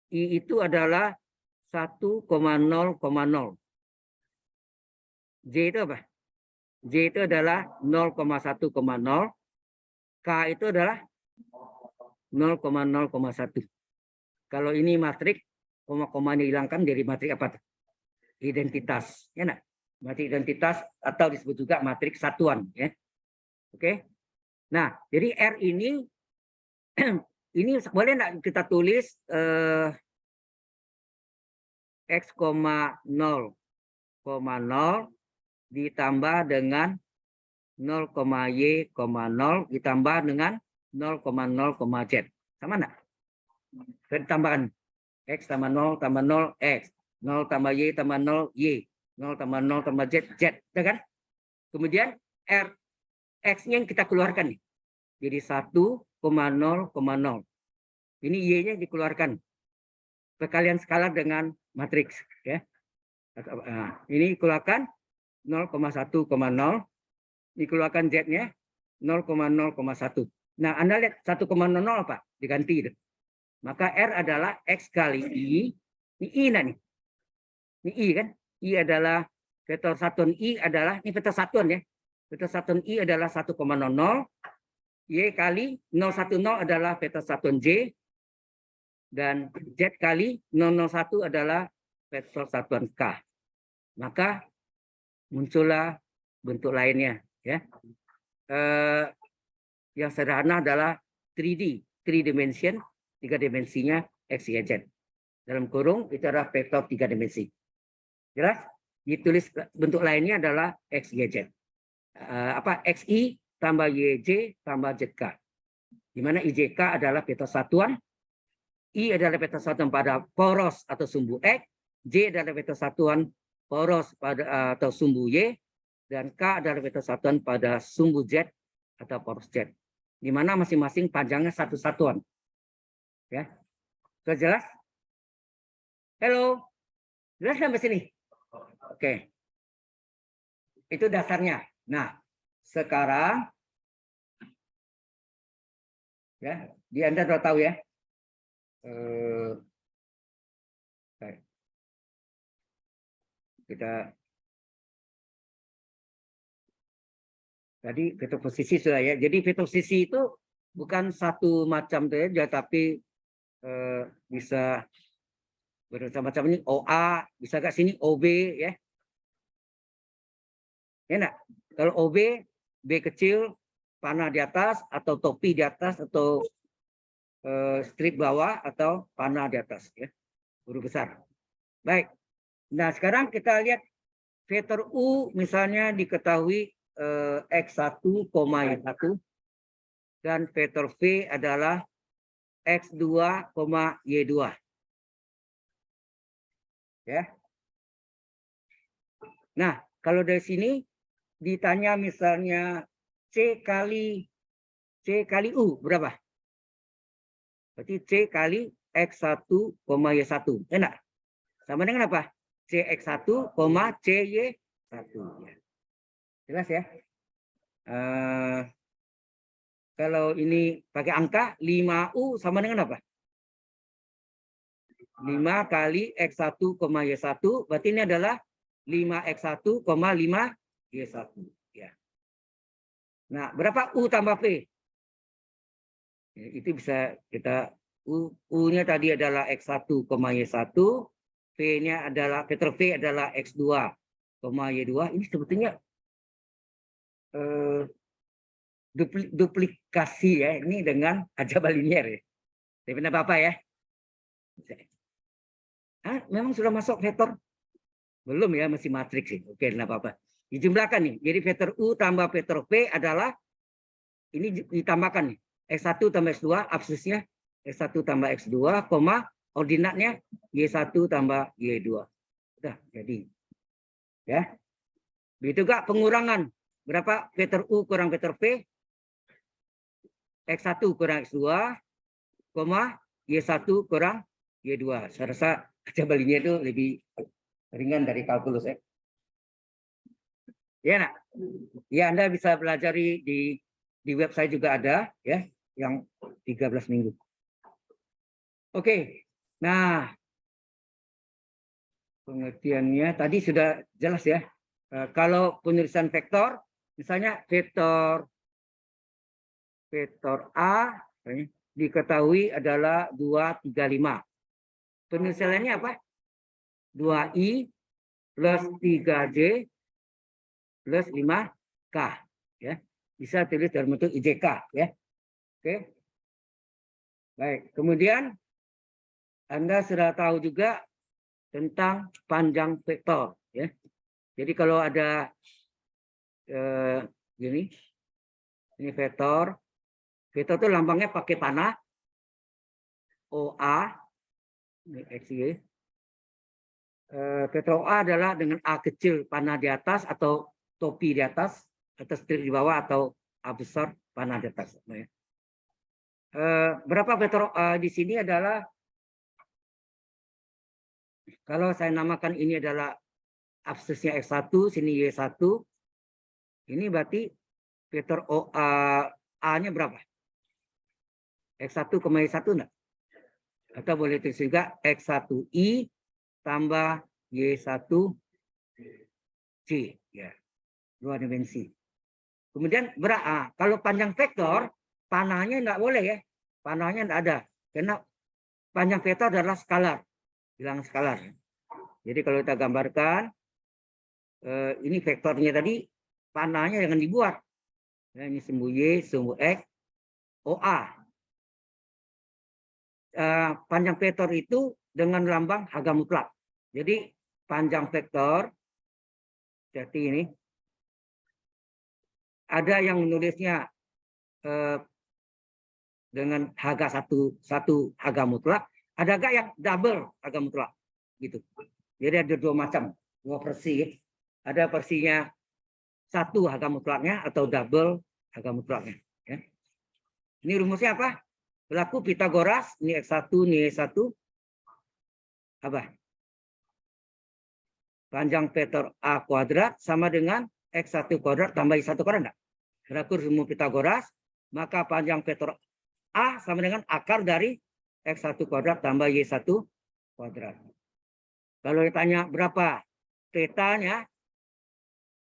I itu adalah 1,0,0. J itu apa? J itu adalah 0,1,0. K itu adalah 0,0,1. Kalau ini matrik, koma-komanya dihilangkan dari matrik apa? Identitas. Ya, nah? Matrik identitas atau disebut juga matrik satuan. Ya. Oke. Nah, jadi R ini, ini boleh nggak kita tulis X, 0,0 ditambah dengan 0,Y, 0 ditambah dengan 0,0, Z. Sama enggak? Tambahkan X tambah 0 tambah 0, X. 0 tambah Y tambah 0, Y. 0 tambah 0 tambah Z, Z. Ya kan? Kemudian R, X-nya yang kita keluarkan nih. Jadi 1,0,0. Ini Y-nya dikeluarkan. Perkalian skalar dengan matriks. Ya. Nah, ini keluarkan 0,1,0. Dikeluarkan Z-nya 0,0,1. Nah, Anda lihat 1,00 apa? Diganti itu. Maka R adalah X kali I. Ini I nih. Ini I kan? I adalah vektor satuan I adalah, ini vektor satuan ya. Vektor satuan I adalah 1,00. Y kali 010 adalah vektor satuan J. Dan Z kali 001 adalah vektor satuan K. Maka muncullah bentuk lainnya. Ya. Yang sederhana adalah 3D, 3 dimension, 3 dimensinya X, Y, Z. Dalam kurung itu adalah vektor 3 dimensi. Jelas? Ditulis bentuk lainnya adalah X, Y, Z. XI tambah YJ tambah ZK. Di mana IJK adalah vektor satuan, I adalah vektor satuan pada poros atau sumbu X, J adalah vektor satuan poros pada atau sumbu Y, dan K adalah vektor satuan pada sumbu Z atau poros Z. Di mana masing-masing panjangnya satu satuan. Ya. Sudah jelas? Halo. Jelas sampai sini? Oke. Itu dasarnya. Nah, sekarang ya, di Anda sudah tahu ya. Kita tadi vektor posisi sudah ya. Jadi vektor posisi itu bukan satu macam saja, tapi bisa bermacam-macam. Ini OA, bisa ke sini OB ya. Ya enggak? Kalau OB, B kecil, panah di atas atau topi di atas atau strip bawah atau panah di atas ya. Huruf besar. Baik. Nah, sekarang kita lihat vektor U misalnya diketahui X1, Y1 dan vektor V adalah X2, Y2. Ya. Nah, kalau dari sini ditanya misalnya C kali U berapa? Berarti C kali X1, Y1. Enak? sama dengan apa? CX1, CY1. Ya. Jelas ya? Kalau ini pakai angka, 5U sama dengan apa? 5 kali X1, Y1, berarti ini adalah 5X1, 5Y1. Ya. Nah, berapa U tambah V? Ya, itu bisa kita, U-nya tadi adalah X1, Y1, V-nya adalah, vektor V adalah X2, Y2. Ini sebetulnya duplikasi ya, ini dengan aljabar linier ya. Tapi tidak apa-apa ya. Memang sudah masuk vektor? Belum ya, masih matriks sih. Oke, tidak apa-apa. Dijumlahkan nih. Jadi vektor U tambah vektor V adalah, ini ditambahkan nih. X1 tambah X2, absisnya X1 tambah X2, ordinatnya Y1 tambah Y2. Udah, jadi. Ya. Begitu gak pengurangan? Berapa vektor U kurang vektor V? X1 kurang X2, Y1 kurang Y2. Saya rasa aljabarnya itu lebih ringan dari kalkulus ya. Ya, nak? Ya, Anda bisa belajar di website juga ada ya, yang 13 minggu. Oke. Nah, pengertiannya tadi sudah jelas ya. Kalau penulisan vektor, misalnya vektor A diketahui adalah 2, 3, 5. Penulisannya apa? 2i plus 3j plus 5k. Ya. Bisa tulis dalam bentuk IJK. Ya. Oke. Baik. Kemudian Anda sudah tahu juga tentang panjang vektor. Ya. Jadi kalau ada gini, ini vektor itu lambangnya pakai panah OA, ini XY. Vektor OA adalah dengan A kecil panah di atas atau topi di atas, atau strip di bawah, atau A besar panah di atas. Berapa vektor di sini adalah, kalau saya namakan ini adalah absisnya X1, sini Y1, ini berarti vektor A-nya berapa? X1, Y1 enggak? Atau boleh tulis juga X1I tambah Y1J. Ya, 2 dimensi. Kemudian kalau panjang vektor, panahnya enggak boleh ya. Panahnya enggak ada. Karena panjang vektor adalah skalar. Bilang skalar. Jadi kalau kita gambarkan, ini vektornya tadi, panahnya jangan dibuat. Nah, ini sumbu Y, sumbu X, OA. Panjang vektor itu dengan lambang harga mutlak. Jadi panjang vektor, jadi ini, ada yang menulisnya dengan harga satu harga mutlak, ada gak yang double harga mutlak, gitu. Jadi ada dua macam, dua versi. Ada versinya satu harga mutlaknya atau double harga mutlaknya. Ya. Ini rumusnya apa? Berlaku Pitagoras, ini X1, ini Y1. Apa? Panjang vektor A kuadrat sama dengan X1 kuadrat tambah Y1 kuadrat. Berlaku rumus Pitagoras, maka panjang vektor A sama dengan akar dari X1 kuadrat tambah Y1 kuadrat. Kalau ditanya berapa tetanya,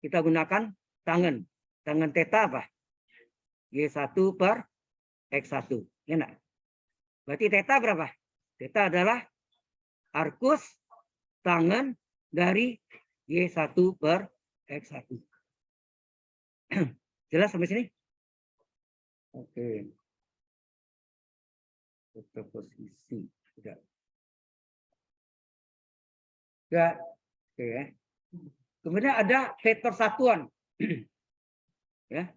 kita gunakan tangan. Tangan teta apa? Y1 per X1. Ya enggak? Berarti teta berapa? Teta adalah arkus tangan dari Y1 per X1. Jelas sampai sini? Oke. Vektor posisi. Sudah. Ya. Oke ya. Kemudian ada vektor satuan. Ya.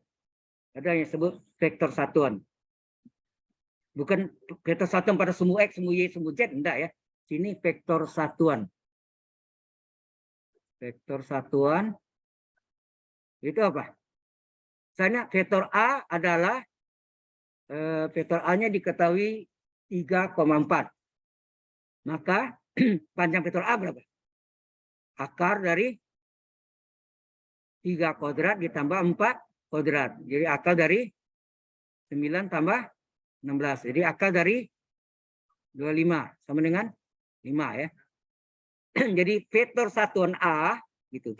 Ada yang disebut vektor satuan. Bukan vektor satuan pada sumbu X, sumbu Y, sumbu Z, enggak ya. Sini vektor satuan. Vektor satuan itu apa? Misalnya vektor A adalah vektor A-nya diketahui 3,4. Maka panjang vektor A berapa? Akar dari 3 kuadrat ditambah 4 kuadrat. Jadi akar dari 9 tambah 16. Jadi akar dari 25 sama dengan 5 ya. Jadi vektor satuan A gitu.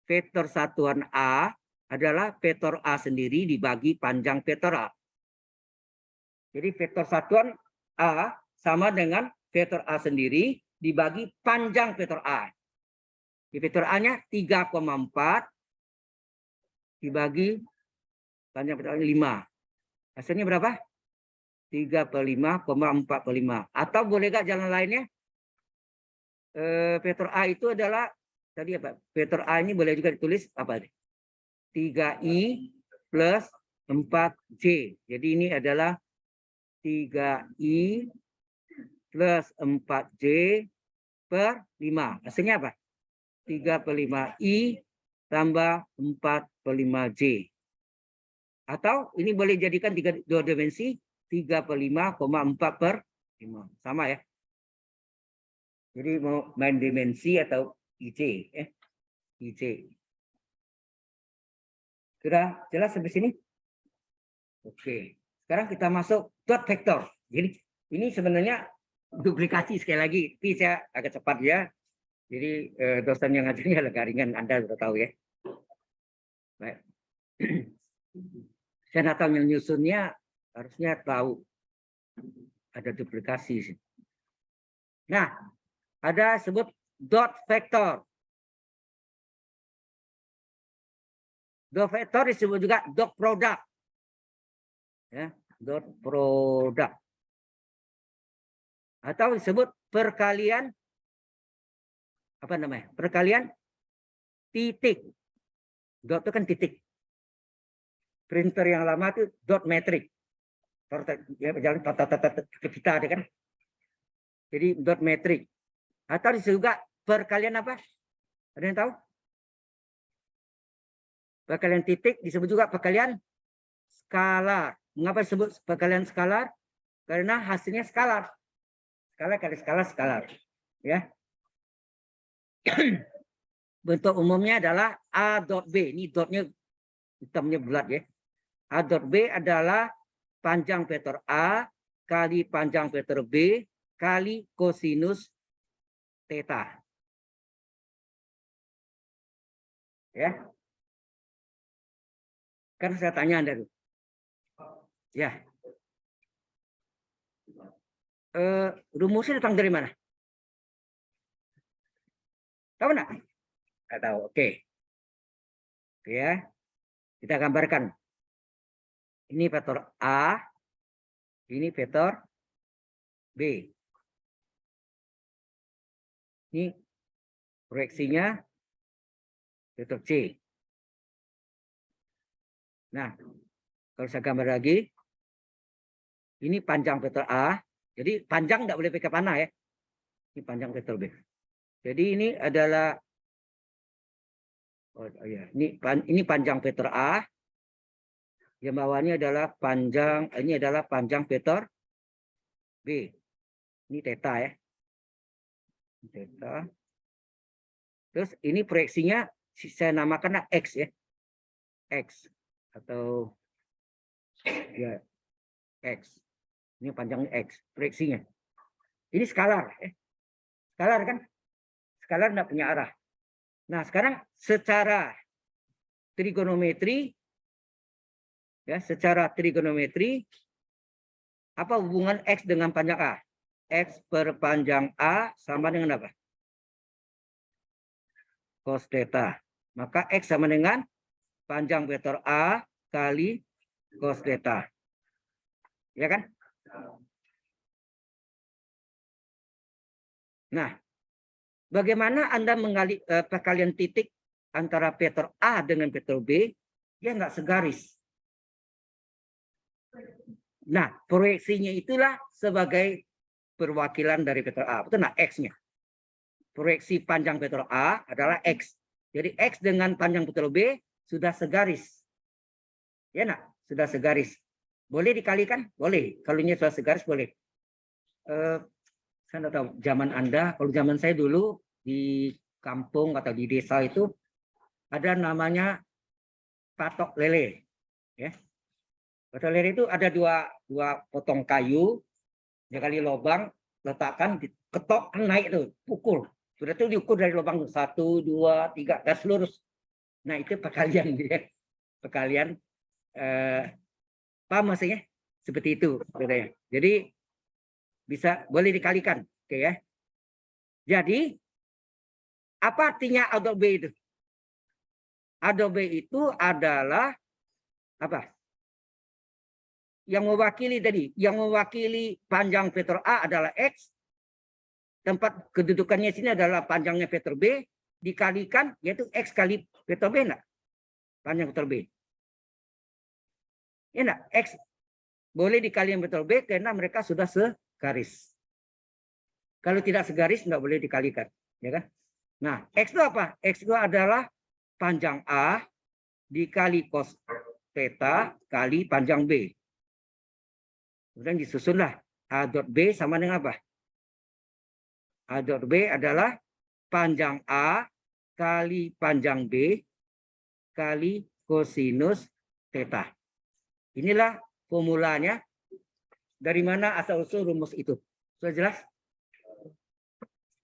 Vektor satuan A adalah vektor A sendiri dibagi panjang vektor A. Jadi vektor satuan A sama dengan vektor A sendiri dibagi panjang vektor A. Di vektor A-nya 3,4 dibagi panjang vektor A 5. Hasilnya berapa? 35,45. Atau boleh nggak jalan lainnya? Vektor A itu adalah tadi apa? Vektor A ini boleh juga ditulis apa? 3i plus 4j. Jadi ini adalah 3i plus 4j per 5. Hasilnya apa? 3/5i tambah 4/5j. Atau ini boleh jadikan 2 dimensi 3/5,4/5. Sama ya. Jadi mau main dimensi atau IJ. IJ. Sudah jelas sampai sini? Oke. Sekarang kita masuk dot vektor. Jadi ini sebenarnya duplikasi sekali lagi. Tapi saya agak cepat ya. Jadi dosen yang ngajarnya agak ringan. Anda sudah tahu ya. Baik. Saya nggak tahu yang nyusunnya harusnya tahu ada duplikasi. Nah, ada sebut dot vektor. Dot vektor disebut juga dot product. Ya, dot product. Atau disebut perkalian apa namanya? Perkalian titik. Dot itu kan titik. Printer yang lama itu dot metrik. Ya, jalan kita ada kan. Jadi dot metrik. Atau disebut juga perkalian apa? Ada yang tahu? Perkalian titik disebut juga perkalian skalar. Mengapa disebut perkalian skalar? Karena hasilnya skalar. Skalar kali skalar, skalar. Ya. Bentuk umumnya adalah A dot B. Ini dotnya hitamnya bulat ya. A dot B adalah panjang vektor A kali panjang vektor B kali kosinus theta. Ya. Kan saya tanya Anda dulu. Ya. Rumusnya datang dari mana? Tahu nggak? Nggak tahu. Oke. Oke ya. Kita gambarkan. Ini vektor A. Ini vektor B. Ini proyeksinya vektor C. Nah, kalau saya gambar lagi, ini panjang vektor A. Jadi panjang nggak boleh pakai panah ya. Ini panjang vektor B. Jadi ini adalah ini panjang vektor A. Yang bawahnya adalah panjang, ini adalah panjang vektor B. Ini theta ya. Theta. Terus ini proyeksinya saya namakan X ya. X atau ya X. Ini panjangnya X, proyeksinya. Ini skalar ya. Skalar kan? Skalar enggak punya arah. Nah, sekarang secara trigonometri ya, secara trigonometri apa hubungan X dengan panjang A? X per panjang A sama dengan apa? Cos theta. Maka X sama dengan panjang vektor A kali cos theta. Ya kan? Nah, bagaimana Anda mengali perkalian titik antara vektor A dengan vektor B? Dia nggak segaris. Nah, proyeksinya itulah sebagai perwakilan dari vektor A. Betul nggak? X-nya. Proyeksi panjang vektor A adalah X. Jadi X dengan panjang vektor B sudah segaris. Ya nak, sudah segaris. Boleh dikalikan? Boleh. Kalau ini sudah segaris boleh. Saya nggak tahu zaman Anda, kalau zaman saya dulu di kampung atau di desa itu ada namanya patok lele. Ya. Patok lele itu ada dua potong kayu, dia kali lubang, letakkan, ketok, naik itu, pukul. Sudah itu diukur dari lubang 1, 2, 3, gas lurus. Nah itu perkalian dia, perkalian paham maksudnya? Seperti itu, saudara. Jadi bisa boleh dikalikan, oke ya. Jadi apa artinya A dot B itu? A dot B itu adalah apa? Yang mewakili tadi, yang mewakili panjang vektor A adalah X, tempat kedudukannya sini adalah panjangnya vektor B, dikalikan yaitu X kali vektor B, enggak? Panjang vektor B. Ya enggak? X boleh dikali dengan vektor B karena mereka sudah segaris. Kalau tidak segaris enggak boleh dikalikan, ya kan? Nah, X itu apa? X itu adalah panjang A dikali cos theta kali panjang B. Kemudian disusunlah A dot B sama dengan apa? A dot B adalah panjang A kali panjang B kali kosinus theta. Inilah formulanya. Dari mana asal-usul rumus itu? Sudah jelas?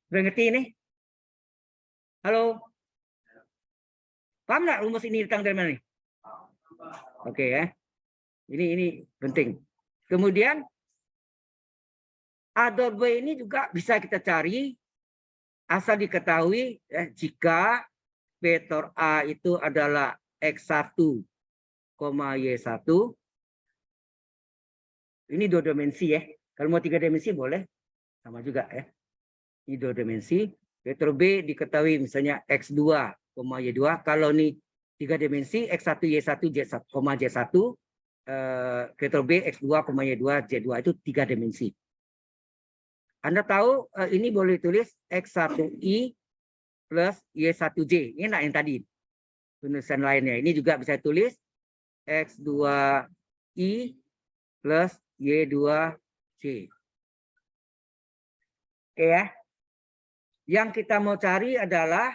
Sudah ngerti ini? Halo? Paham nggak rumus ini datang dari mana nih? Oke ya. Ini penting. Kemudian A dot B ini juga bisa kita cari asal diketahui jika vektor A itu adalah X1, Y1. Ini 2 dimensi ya. Kalau mau 3 dimensi boleh. Sama juga ya. Ini 2 dimensi. Vektor B diketahui misalnya X2, Y2. Kalau ini 3 dimensi X1, Y1, Z1, J1. Vektor B X2, Y2, Z2 itu 3 dimensi. Anda tahu ini boleh tulis X1I plus Y1J. Ini yang tadi. Tulisan lainnya. Ini juga bisa tulis X2I plus Y2J. Oke ya. Yang kita mau cari adalah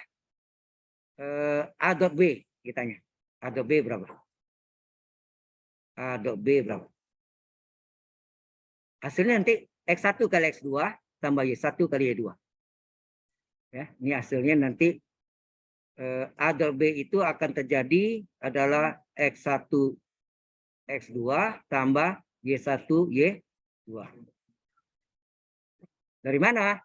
A dot B. Kitanya. A dot B berapa? A dot B berapa? Hasilnya nanti X1 kali X2 tambah Y1 kali Y2. Ya, ini hasilnya nanti A dot B itu akan terjadi adalah X1 X2 tambah Y1 Y2. Dari mana?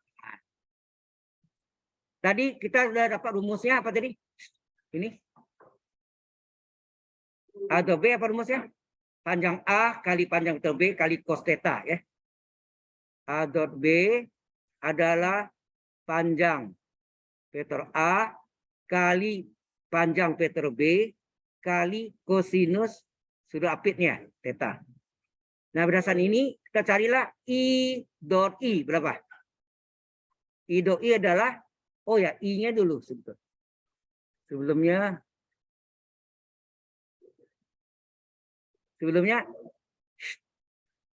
Tadi kita sudah dapat rumusnya apa tadi? Ini. A dot B apa rumusnya? Panjang A kali panjang vektor B kali cos theta ya. A dot B adalah panjang vektor A kali panjang vektor B kali kosinus sudah apitnya theta. Nah, berdasarkan ini kita carilah I dot I berapa? I dot I adalah, oh ya, I-nya dulu sebelumnya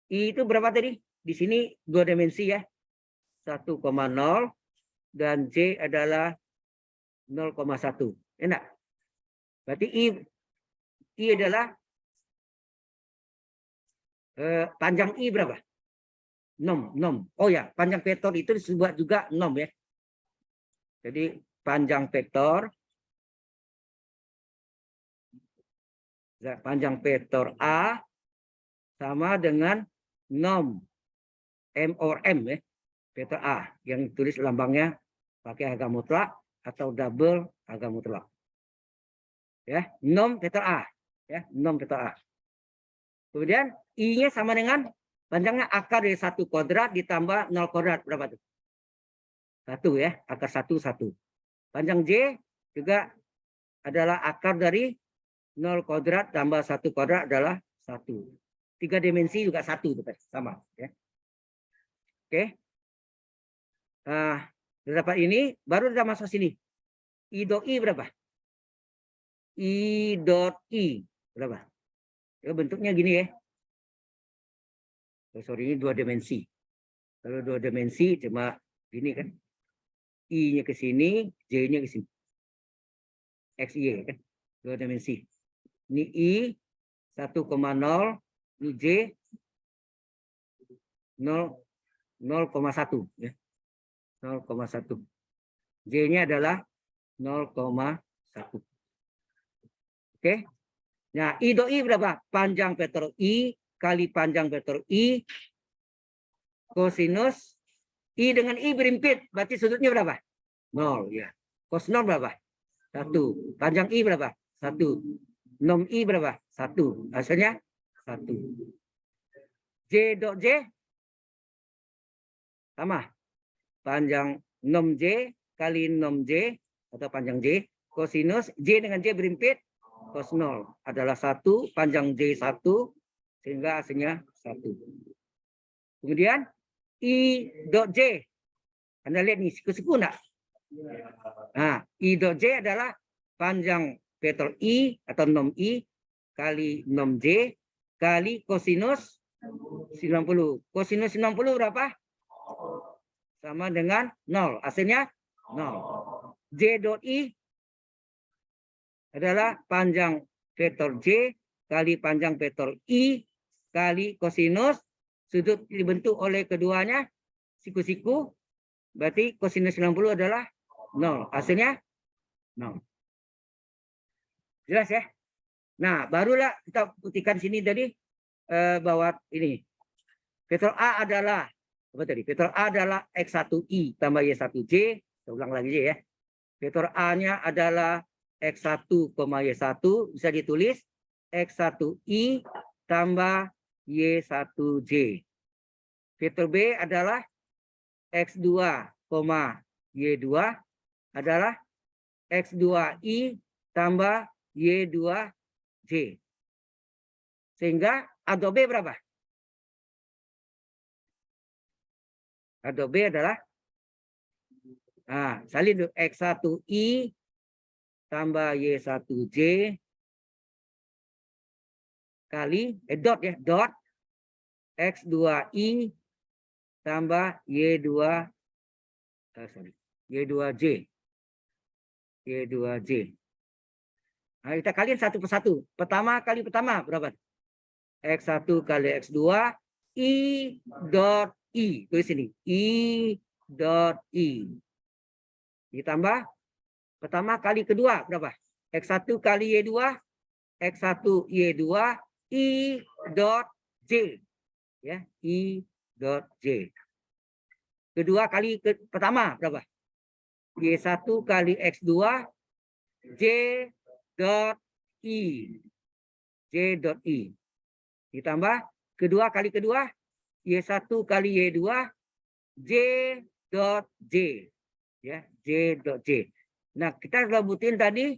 I itu berapa tadi? Di sini 2 dimensi ya. 1,0 dan J adalah 0,1. Enak. Berarti I adalah panjang I berapa? 6. Oh ya, panjang vektor itu disebut juga 6 ya. Jadi panjang vektor A sama dengan 6 M or M ya. Vektor A yang tulis lambangnya pakai harga mutlak atau double harga mutlak. Ya, 6 vektor A ya, 6 vektor A. Kemudian I-nya sama dengan panjangnya akar dari 1 kuadrat ditambah 0 kuadrat berapa tuh? 1 ya, akar 1. Panjang J juga adalah akar dari 0 kuadrat tambah 1 kuadrat adalah 1. 3 dimensi juga 1 sama ya. Oke. Nah, dapat ini baru kita masuk sini. I dot I berapa? I dot I berapa? Ya, bentuknya gini ya. Oh, sorry, ini 2 dimensi. Kalau 2 dimensi cuma ini kan. I-nya ke sini, J-nya ke sini. X, Y kan. 2 dimensi. Ini I 1,0, ini J 0,1 ya. 0,1. J-nya adalah 0,1. Oke. Nah, I do I berapa? Panjang vektor I kali panjang vektor I kosinus I dengan I berimpit, berarti sudutnya berapa? 0 ya. Cos 0 berapa? 1. Panjang I berapa? 1. Nom I berapa? 1. Hasilnya 1. J dot J sama. Panjang nom J kali nom J atau panjang J kosinus J dengan J berimpit cos 0 adalah 1, panjang J 1 sehingga hasilnya 1. Kemudian I dot J. Anda lihat nih siku-siku enggak? Nah, I dot J adalah panjang vektor I atau nom I kali nom J kali kosinus 90. Kosinus 90 berapa? Sama dengan 0. Hasilnya 0. J dot I adalah panjang vektor J kali panjang vektor I kali kosinus sudut dibentuk oleh keduanya siku-siku. Berarti kosinus 90 adalah 0. Hasilnya 0. Jelas ya? Nah, barulah kita buktikan sini tadi bahwa ini vektor A adalah apa tadi? Vektor A adalah X1I tambah Y1J. Saya ulang lagi ya. Vektor A-nya adalah X1, Y1 bisa ditulis X1I tambah Y1J. Vektor B adalah X2, Y2 adalah X2I tambah Y2J. Sehingga A dot B berapa? A dot B adalah salin X1I tambah Y1J kali dot ya, dot X2I tambah Y2J. Y2J. Nah, kita kalian satu persatu. Pertama kali pertama berapa? X1 kali X2 I dot I. Tulis sini. I dot I. Ditambah pertama kali kedua berapa? X1 kali Y2. X1 Y2 I dot J. Ya, I dot J. Kedua kali pertama berapa? Y1 kali X2 J dot I. J dot I. Ditambah kedua kali kedua Y1 kali Y2 J dot J. Ya, J dot J. Nah, kita sudah buktiin tadi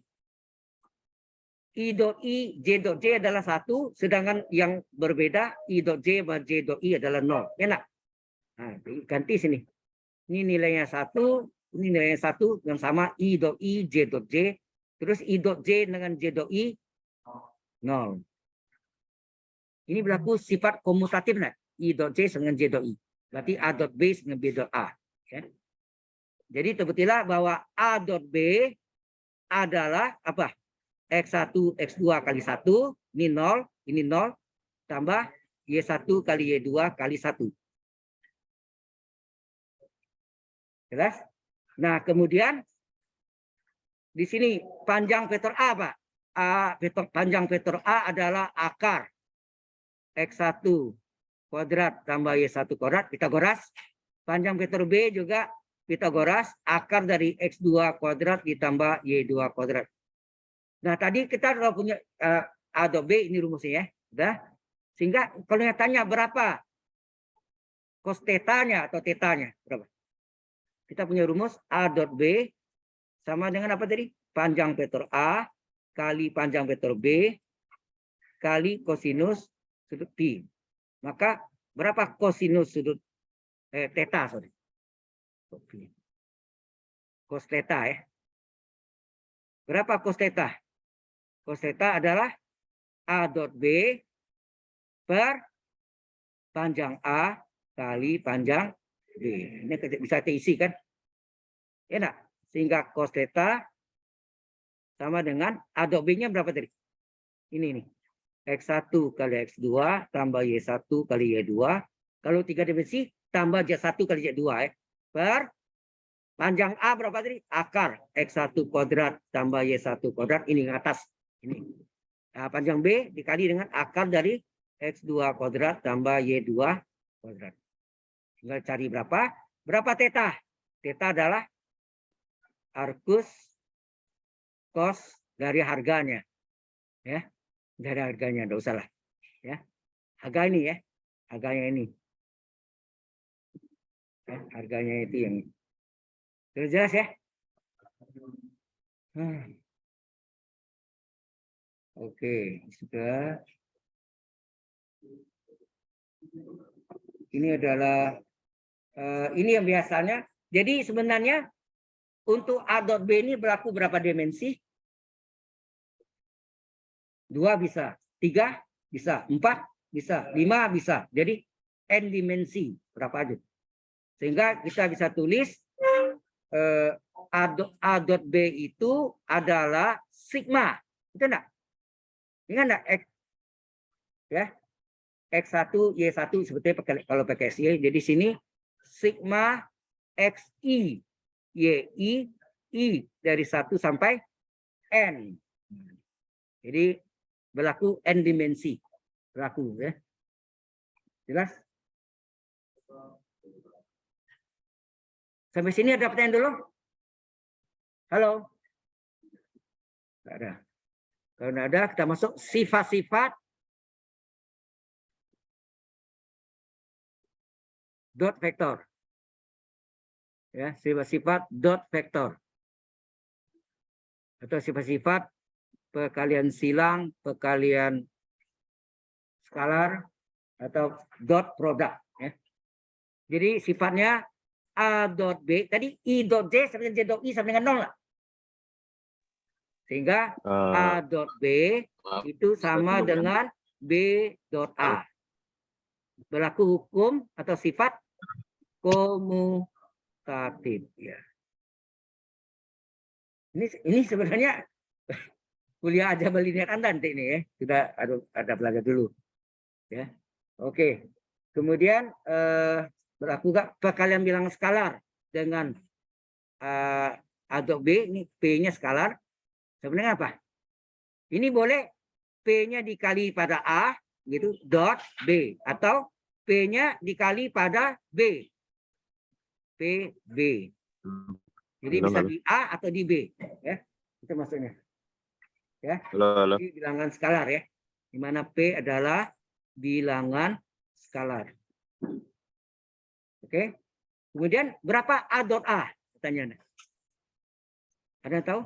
I dot I, J dot J adalah 1, sedangkan yang berbeda I dot J sama J dot I adalah 0. Enak. Nah, ganti sini. Ini nilainya 1, ini nilainya 1 yang sama I dot I, J dot J. Terus I dot J dengan J dot I 0. Ini berlaku sifat komutatif nah. I dot J dengan J dot I. Berarti A dot B dengan B dot A. Ya. Jadi terbuktilah bahwa A dot B adalah apa? X1, X2 kali 1, ini 0, tambah Y1 kali Y2 kali 1. Jelas? Nah, kemudian di sini panjang vektor A, Pak. Panjang vektor A adalah akar X1 kuadrat tambah Y1 kuadrat, Pitagoras. Panjang vektor B juga Pitagoras, akar dari X2 kuadrat ditambah Y2 kuadrat. Nah, tadi kita sudah punya A dot B, ini rumusnya ya. Udah. Sehingga kalau yang tanya berapa cos tetanya atau tetanya, berapa? Kita punya rumus A dot B sama dengan apa tadi? Panjang vektor A kali panjang vektor B kali kosinus sudut P. Maka berapa kosinus sudut teta, sorry. Cos teta ya. Berapa cos teta? Cos teta adalah A dot B per panjang A kali panjang Ini bisa diisi kan? Ya enggak? Sehingga cos theta sama dengan A dot B-nya berapa tadi? Ini nih. X1 kali X2 tambah Y1 kali Y2. Kalau 3 dimensi tambah Z1 kali Z2 ya. Per panjang A berapa tadi? Akar X1 kuadrat tambah Y1 kuadrat. Ini yang atas. Ini. Nah, panjang B dikali dengan akar dari X2 kuadrat tambah Y2 kuadrat. Tinggal cari berapa? Berapa theta? Theta adalah arcus cos dari harganya. Ya. Dari harganya. Tidak usah lah. Ya. Harga ini ya. Harganya ini. Ya, harganya itu yang sudah jelas ya. Oke, sudah. Ini adalah ini yang biasanya. Jadi sebenarnya untuk A dot B ini berlaku berapa dimensi? 2 bisa, 3 bisa, 4 bisa, 5 bisa. Jadi n dimensi berapa aja. Sehingga kita bisa tulis A dot B itu adalah sigma. Itu enggak? Ingat enggak? X, ya. X1, Y1 sebetulnya kalau pakai SY. Jadi sini sigma XI, YI, I dari 1 sampai N. Jadi berlaku N dimensi. Berlaku ya. Jelas? Sampai sini ada pertanyaan dulu? Halo? Tidak ada. Kalau tidak ada, kita masuk sifat-sifat dot vektor. Ya, sifat-sifat dot vektor. Atau sifat-sifat perkalian silang, perkalian skalar, atau dot produk. Ya. Jadi sifatnya A dot B, tadi I dot J sama dengan J dot I sama dengan 0 lah. Sehingga A dot B itu sama dengan B dot A. Berlaku hukum atau sifat komutatif. Ya. Ini sebenarnya kuliah aja linear Anda nanti ini ya. Sudah ada belajar dulu. Ya. Oke. Kemudian berlaku juga perkalian bilangan skalar dengan A dot B, ini P-nya skalar. Sebenarnya apa? Ini boleh P-nya dikali pada A, gitu, dot B. Atau P-nya dikali pada B. PB. Jadi bisa di A atau di B. Ya. Itu maksudnya. Ya. Jadi bilangan skalar ya. Di mana P adalah bilangan skalar. Oke. Kemudian berapa A dot A? Pertanyaannya. Ada yang tahu?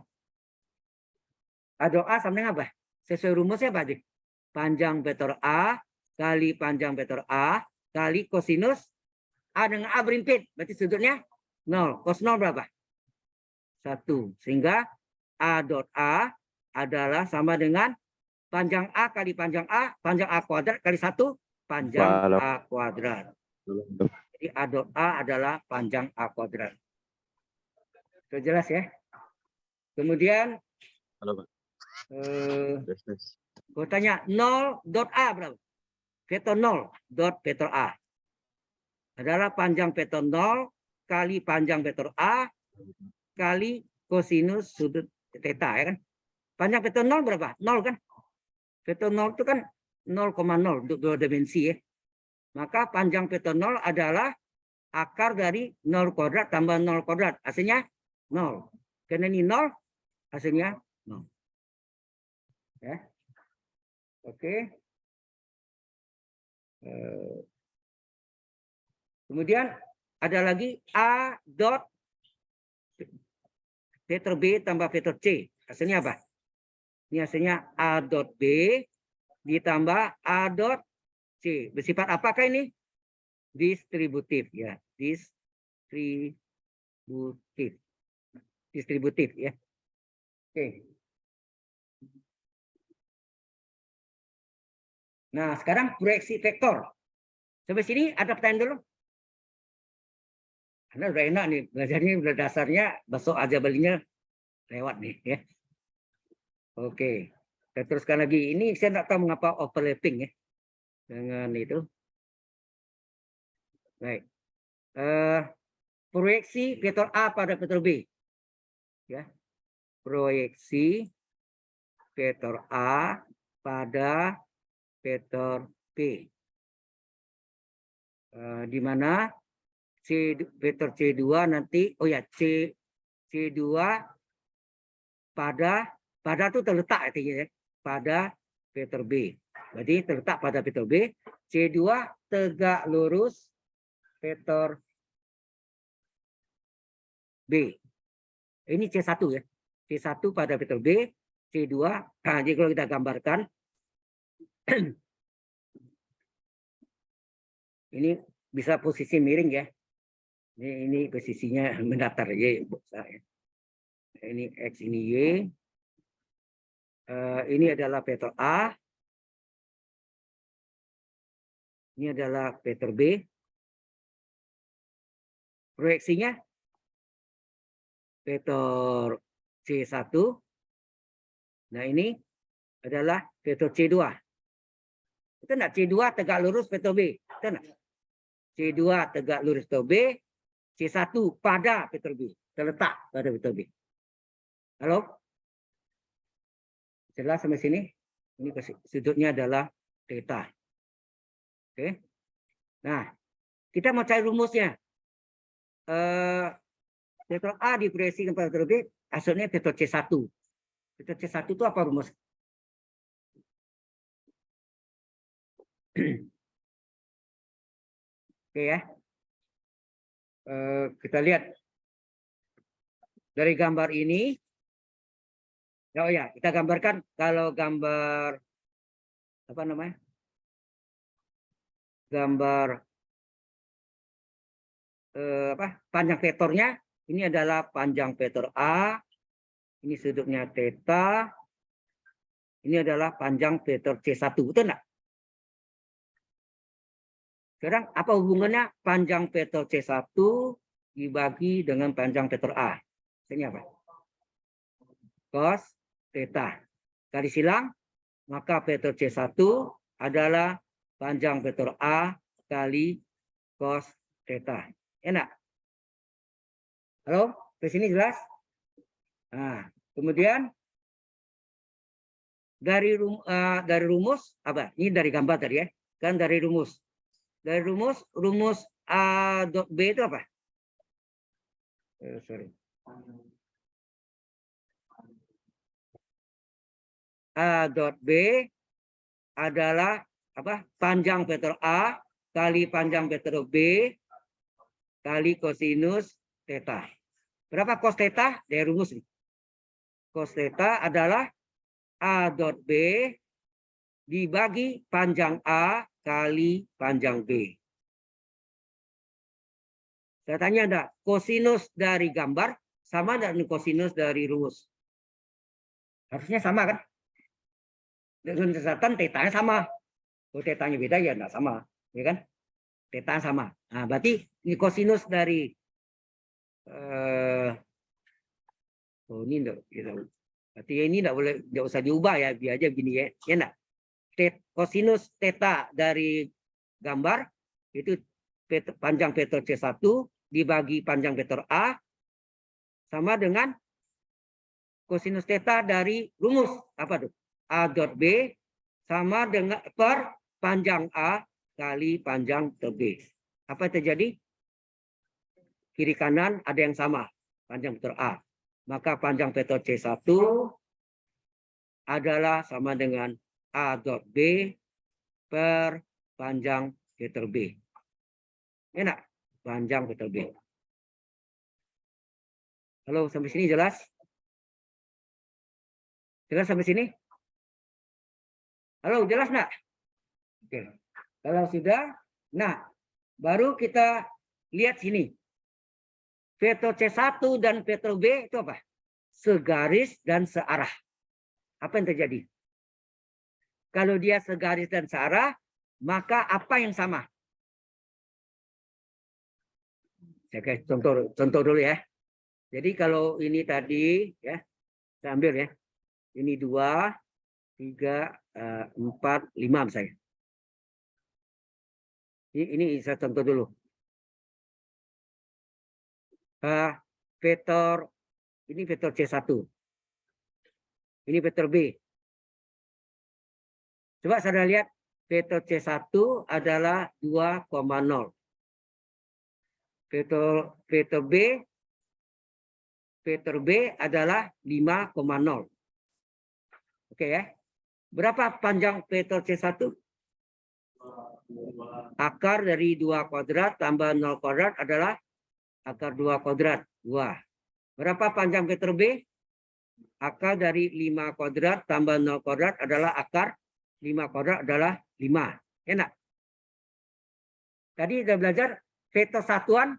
A dot A sama dengan apa? Sesuai rumusnya apa, Dik? Panjang vektor A kali panjang vektor A kali kosinus A dengan A berimpit. Berarti sudutnya 0. Cos 0 berapa? 1. Sehingga A dot A adalah sama dengan panjang A kali panjang A kuadrat kali 1 panjang A kuadrat. Jadi A dot A adalah panjang A kuadrat. Sudah jelas ya? Kemudian gue tanya 0 dot A berapa? Vektor 0 dot vektor A adalah panjang vektor 0 kali panjang vektor A kali kosinus sudut theta ya kan? Panjang vektor 0 berapa? 0 kan? Vektor 0 itu kan 0,0 untuk 2 dimensi ya. Maka panjang vektor 0 adalah akar dari 0 kuadrat tambah 0 kuadrat. Hasilnya 0. Karena ini 0, hasilnya 0. Ya. Oke. Kemudian ada lagi A dot vektor B tambah vektor C. Hasilnya apa? Ini hasilnya A dot B ditambah A dot C. Bersifat apakah ini? Distributif ya. Distributif ya. Oke. Nah, sekarang proyeksi vektor. Sampai sini ada pertanyaan dulu? Karena udah enak nih, belajarnya udah dasarnya, besok aja belinya lewat nih ya. Oke, kita teruskan lagi. Ini saya nggak tahu mengapa overlapping ya dengan itu. Baik. Proyeksi vektor A pada vektor B. Ya. Proyeksi vektor A pada vektor B. Di mana vektor C2 nanti, oh ya, C2 pada itu terletak artinya ya, pada vektor B. Jadi terletak pada vektor B, C2 tegak lurus vektor B. Ini C1 ya. C1 pada vektor B, C2. Nah, jadi kalau kita gambarkan ini bisa posisi miring ya. Ini posisinya mendatar Y. Ini X, ini Y. Ini adalah vektor A. Ini adalah vektor B. Proyeksinya vektor C1. Nah, ini adalah vektor C2. Itu enggak? C2 tegak lurus vektor B. Itu enggak? C2 tegak lurus vektor B. C1 pada vektor B. Terletak pada vektor B. Halo? Jelas sampai sini? Ini sudutnya adalah theta. Oke. Nah, kita mau cari rumusnya. Vektor A diproyeksikan pada vektor B, hasilnya vektor C1. Vektor C1 itu apa rumus? Oke ya. Kita lihat dari gambar ini. Oh ya, kita gambarkan kalau gambar apa namanya? Gambar panjang vektornya ini adalah panjang vektor A, ini sudutnya theta, ini adalah panjang vektor C1, betul enggak? Sekarang apa hubungannya panjang vektor C1 dibagi dengan panjang vektor A? Ini apa? Cos theta. Kali silang, maka vektor C1 adalah panjang vektor A kali cos theta. Enak? Halo? Di sini jelas? Nah, kemudian dari rumus apa? Ini dari gambar tadi ya. Kan dari rumus. Dari rumus A dot B itu apa? Sorry. A dot B adalah apa? Panjang vektor A kali panjang vektor B kali kosinus theta. Berapa cos theta? Dari rumus ini. Cos theta adalah A dot B dibagi panjang A kali panjang B. Saya tanya enggak, kosinus dari gambar sama dengan kosinus dari rumus? Harusnya sama kan? Dengan catatan tetanya sama. Kalau tetanya beda ya enggak sama, ya kan? Teta sama. Nah, berarti ini kosinus dari ini enggak, berarti ini enggak usah diubah ya, biar aja begini ya. Ya enggak? Kosinus theta dari gambar itu panjang vektor C1 dibagi panjang vektor A sama dengan kosinus theta dari rumus apa tuh? A dot B sama dengan per panjang A kali panjang B. Apa yang terjadi? Kiri kanan ada yang sama, panjang vektor A. Maka panjang vektor C1 adalah sama dengan A dot B per panjang vektor B. Enak? Panjang vektor B. Halo, sampai sini jelas? Jelas sampai sini? Halo, jelas nggak? Oke. Kalau sudah, nah baru kita lihat sini. Vektor C1 dan vektor B itu apa? Segaris dan searah. Apa yang terjadi? Kalau dia segaris dan searah, maka apa yang sama? Saya kasih contoh dulu ya. Jadi kalau ini tadi ya, saya ambil ya. Ini 2, 3, 4, 5 misalnya. Ini saya contoh dulu. Vektor ini vektor C1. Ini vektor B. Coba saudara lihat vektor C1 adalah 2,0. Vektor B adalah 5,0. Oke ya. Berapa panjang vektor C1? Akar dari 2 kuadrat tambah 0 kuadrat adalah akar 2 kuadrat. 2. Berapa panjang vektor B? Akar dari 5 kuadrat tambah 0 kuadrat adalah akar 5 kuadrat adalah 5. Enak. Tadi sudah belajar vektor satuan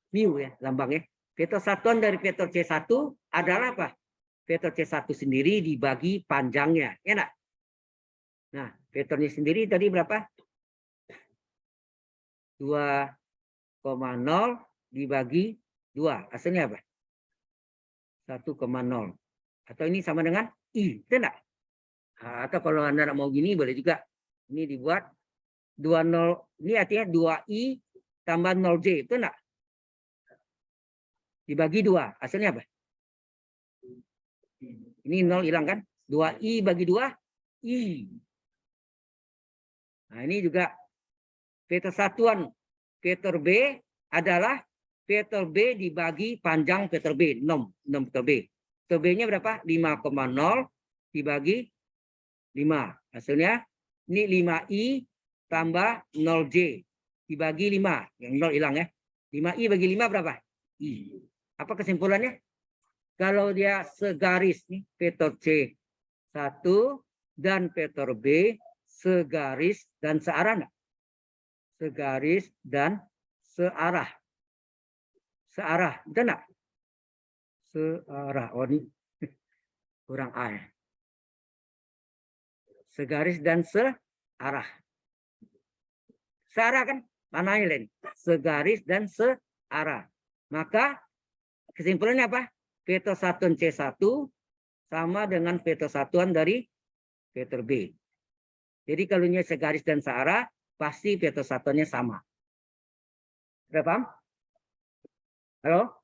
mu ya lambangnya. Vektor satuan dari vektor C1 adalah apa? Vektor C1 sendiri dibagi panjangnya. Enak. Nah, vektornya sendiri tadi berapa? 2,0 dibagi 2. Hasilnya apa? 1,0. Atau ini sama dengan I. Itu enggak? Atau kalau Anda mau gini boleh juga. Ini dibuat 20. Ini artinya 2I tambah 0J. Itu enggak? Dibagi 2. Hasilnya apa? Ini 0 hilang kan? 2I bagi 2. I. Nah, ini juga vektor satuan vektor B adalah vektor B dibagi panjang vektor B. 6 vektor B. Vektor B-nya berapa? 5,0 dibagi 5. Hasilnya ini 5I tambah 0J dibagi 5. Yang 0 hilang ya. 5I bagi 5 berapa? I. Apa kesimpulannya? Kalau dia segaris nih vektor C1 dan vektor B segaris dan searah enggak? Segaris dan searah. Searah, betul enggak? Searah. Oh, ini kurang A ya. Segaris dan searah. Searah kan? Mananya lain. Segaris dan searah. Maka kesimpulannya apa? Vektor satuan C1 sama dengan vektor satuan dari vektor B. Jadi kalau ini segaris dan searah, pasti vektor satuannya sama. Sudah paham? Halo?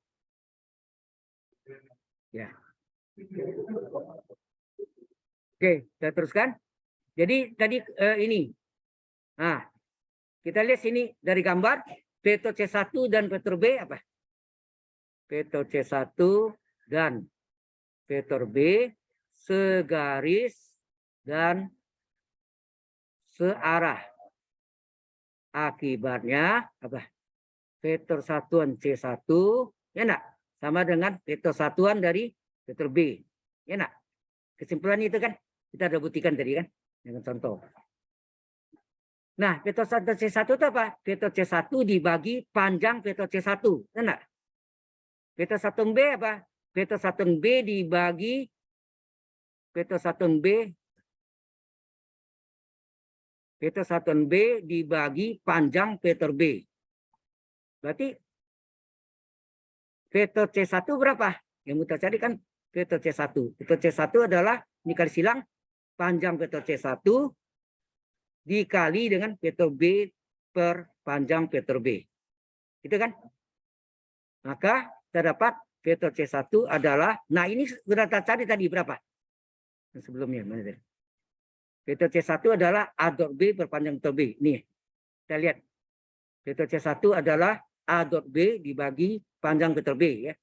Ya. Oke, kita teruskan. Jadi tadi ini. Nah, kita lihat sini dari gambar vektor C1 dan vektor B apa? Vektor C1 dan vektor B segaris dan searah. Akibatnya apa? Vektor satuan C1 ya enggak? Sama dengan vektor satuan dari vektor B. Ya enggak? Kesimpulan itu kan kita udah buktikan tadi kan dengan contoh. Nah, vektor satuan C1 itu apa? Vektor C1 dibagi panjang vektor C1. Ya enggak? Vektor satuan B apa? Vektor satuan B dibagi vektor satuan B. Vektor satuan B dibagi panjang vektor B. Berarti vektor C1 berapa? Yang kita cari kan vektor C1. Vektor C1 adalah, ini kali silang, panjang vektor C1 dikali dengan vektor B per panjang vektor B. Itu kan? Maka terdapat vektor C1 adalah, nah ini sudah kita cari tadi berapa? Sebelumnya. Vektor C1 adalah A dot B per panjang vektor B. Nih, kita lihat. Vektor C1 adalah A dot B dibagi panjang vektor B. Ya.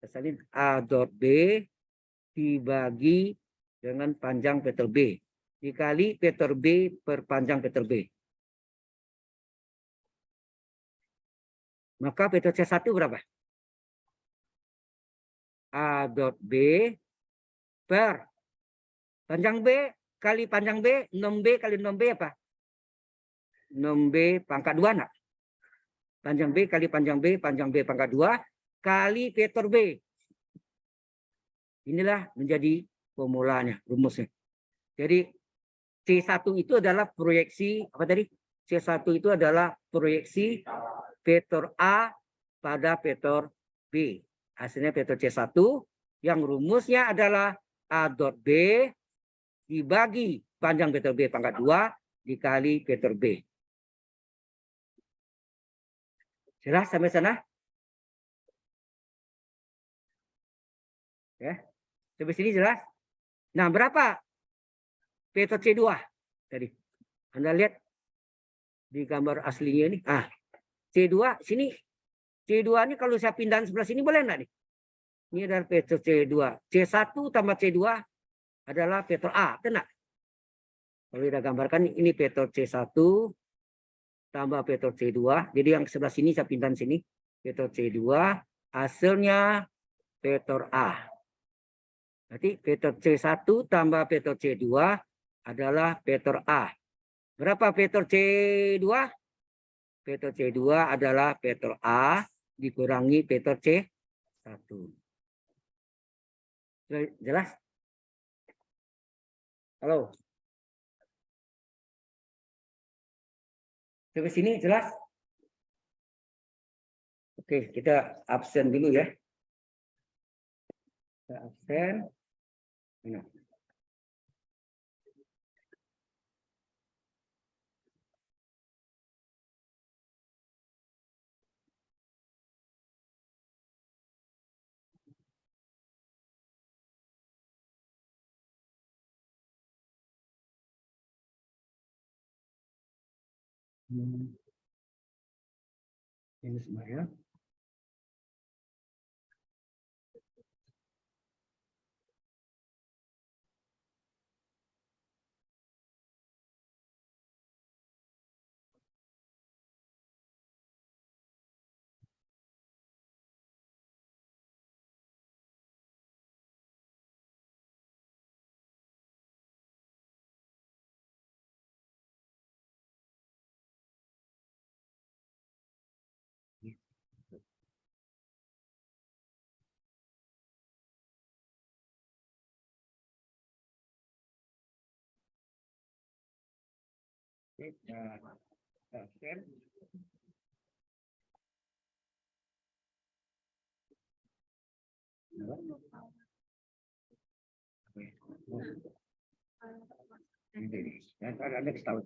Misalnya A dot B dibagi dengan panjang vektor B. Dikali vektor B per panjang vektor B. Maka vektor C1 berapa? A dot B per panjang B kali panjang B, 6B kali 6B apa? 6B pangkat 2 enggak? Panjang B kali panjang B pangkat 2 kali vektor B. Inilah menjadi formulanya, rumusnya. Jadi C1 itu adalah proyeksi, apa tadi? C1 itu adalah proyeksi vektor A pada vektor B. Hasilnya vektor C1 yang rumusnya adalah A dot B dibagi panjang vektor B pangkat 2 dikali vektor B. Jelas sampai sana? Ya. Sampai sini jelas? Nah, berapa vektor C2 tadi? Anda lihat di gambar aslinya ini. Ah, C2 sini. C2 ini kalau saya pindahin sebelah sini boleh enggak nih? Ini adalah vektor C2. C1 tambah C2 adalah vektor A, benar? Kalau kita gambarkan ini vektor C1 tambah vektor C2. Jadi yang sebelah sini saya pindahin sini. Vektor C2 hasilnya vektor A. Berarti vektor C1 tambah vektor C2 adalah vektor A. Berapa vektor C2? Vektor C2 adalah vektor A dikurangi vektor C1. Jelas? Halo? Sampai sini jelas? Oke, kita absen dulu ya. Kita absen. Nah. Ini semua ya. Kita absen. Ada tahu.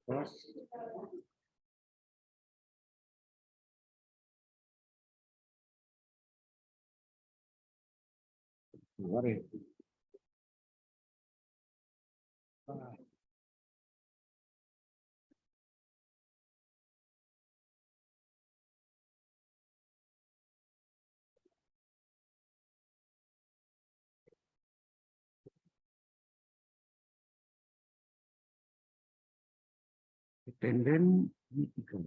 Terus keluar ya. Dependen itu.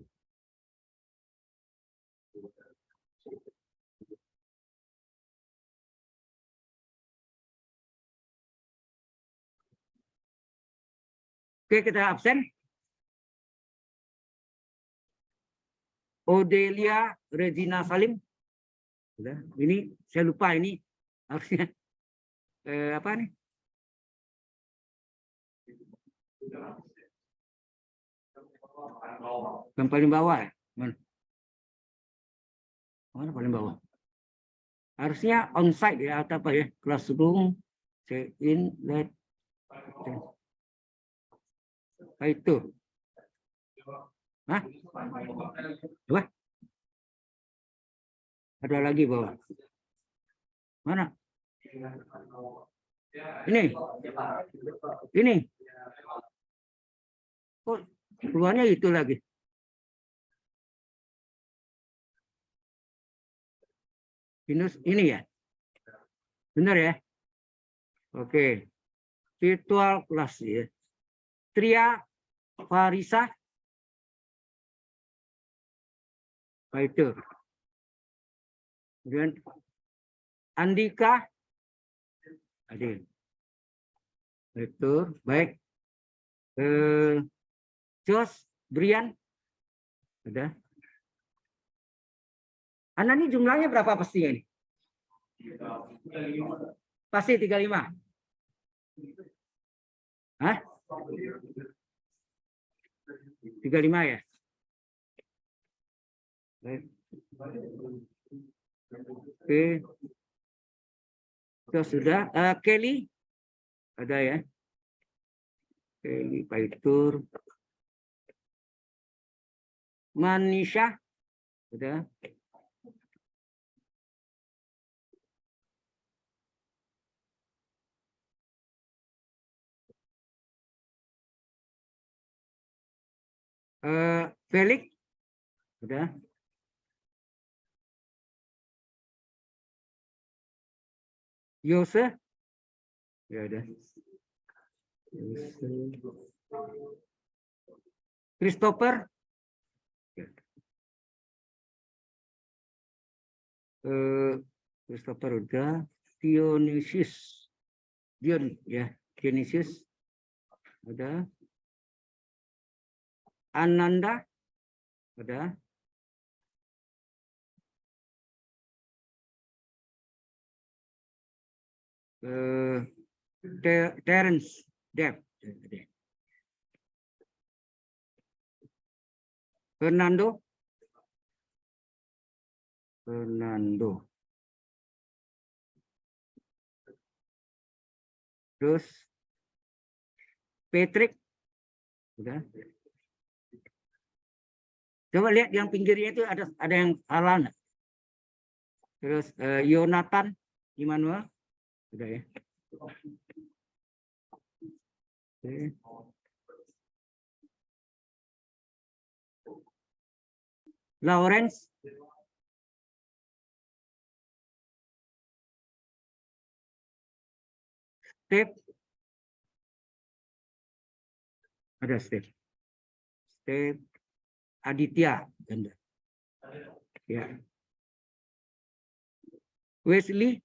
Oke, kita absen. Odelia Regina Salim. Sudah. Ini saya lupa ini harusnya apa nih? Yang paling bawah ya? Mana? Mana paling bawah? Harusnya onsite ya atau apa ya? Classroom, check in, let. Apa itu? Hah? Dua? Ada lagi bawah. Mana? Ini. Ini. Kok keluarnya itu lagi? Ini ya? Benar ya? Oke. Virtual class ya. Tria Farisa. Apa itu? Kemudian Andika. Adil. Itu baik. Jos, Brian. Ada. Anda ini jumlahnya berapa pastinya ini? Pasti 35. Hah? 35 ya. Baik. Oke. Itu sudah. Kelly ada ya. Kelly Paitur. Manisha sudah. Felix sudah. Yose ya udah. Christopher Christopher udah. Dionysius ya, Dionysius ada. Ananda ada. Terence Dev. Fernando. Terus Patrick. Udah. Coba lihat yang pinggirnya itu ada yang salah nggak? Terus Yonatan Immanuel. Udah ya. Oke. Lawrence. Steve. Ada Steve. Aditya. Ya. Wesley.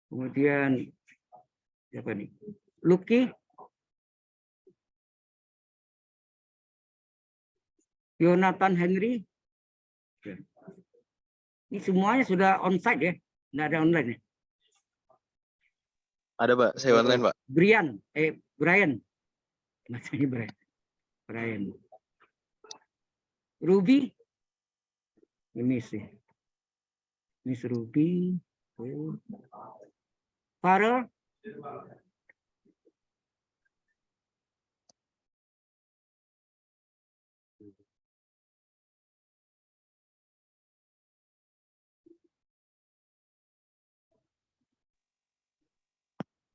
Kemudian siapa nih? Lucky. Jonathan Henry. Ini semuanya sudah onsite ya, nggak ada online ya. Ada Pak, saya online Pak. Brian. Masanya Brian. Ruby. Ini sih. Miss Ruby. Farel.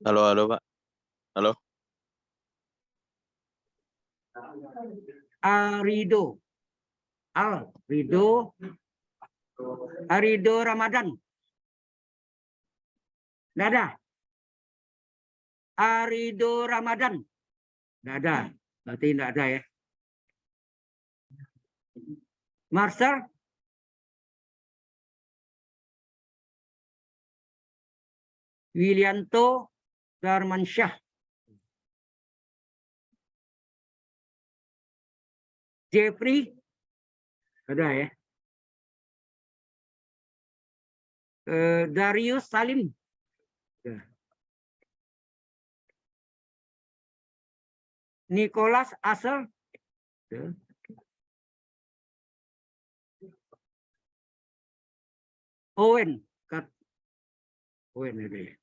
Halo Pak. Halo. Arido Ramadan. Nggak ada. Arido Ramadan. Nggak ada. Berarti nggak ada ya. Marcel. Wilianto Darmansyah. Jeffrey. Ada ya. Darius Salim. Nicholas Asel. Owen. Owen ada ya.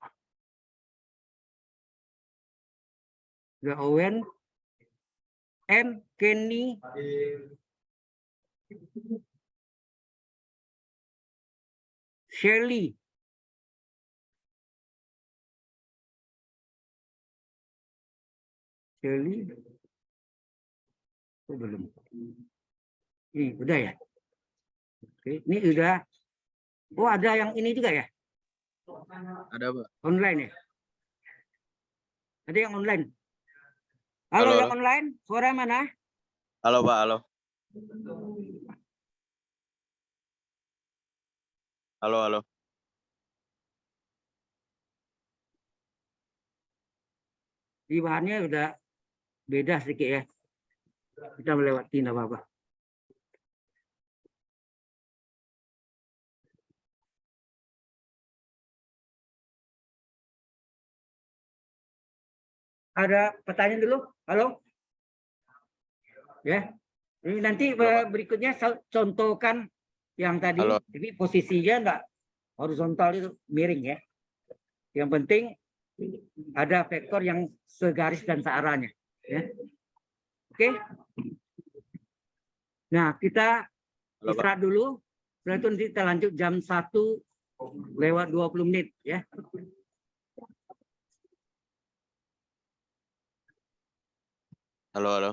Owen. M. Kenny. Shirley. Oh, belum. Ini udah ya. Oke, ini udah. Oh, ada yang ini juga ya? Ada Pak. Online ya? Ada yang online? Halo, yang online? Suara mana? Halo Pak, halo. Halo. Di bahannya udah beda sedikit ya. Kita melewati nggak apa-apa. Ada pertanyaan dulu? Halo? Ya. Ini nanti Halo, Pak. berikutnya contohkan yang tadi. Halo. Jadi posisinya enggak horizontal, itu miring ya. Yang penting ada vektor yang segaris dan searahnya. Ya. Oke. Nah, kita Halo, Pak. istirahat dulu. Setelah itu nanti kita lanjut jam 1:20 ya. Halo, halo.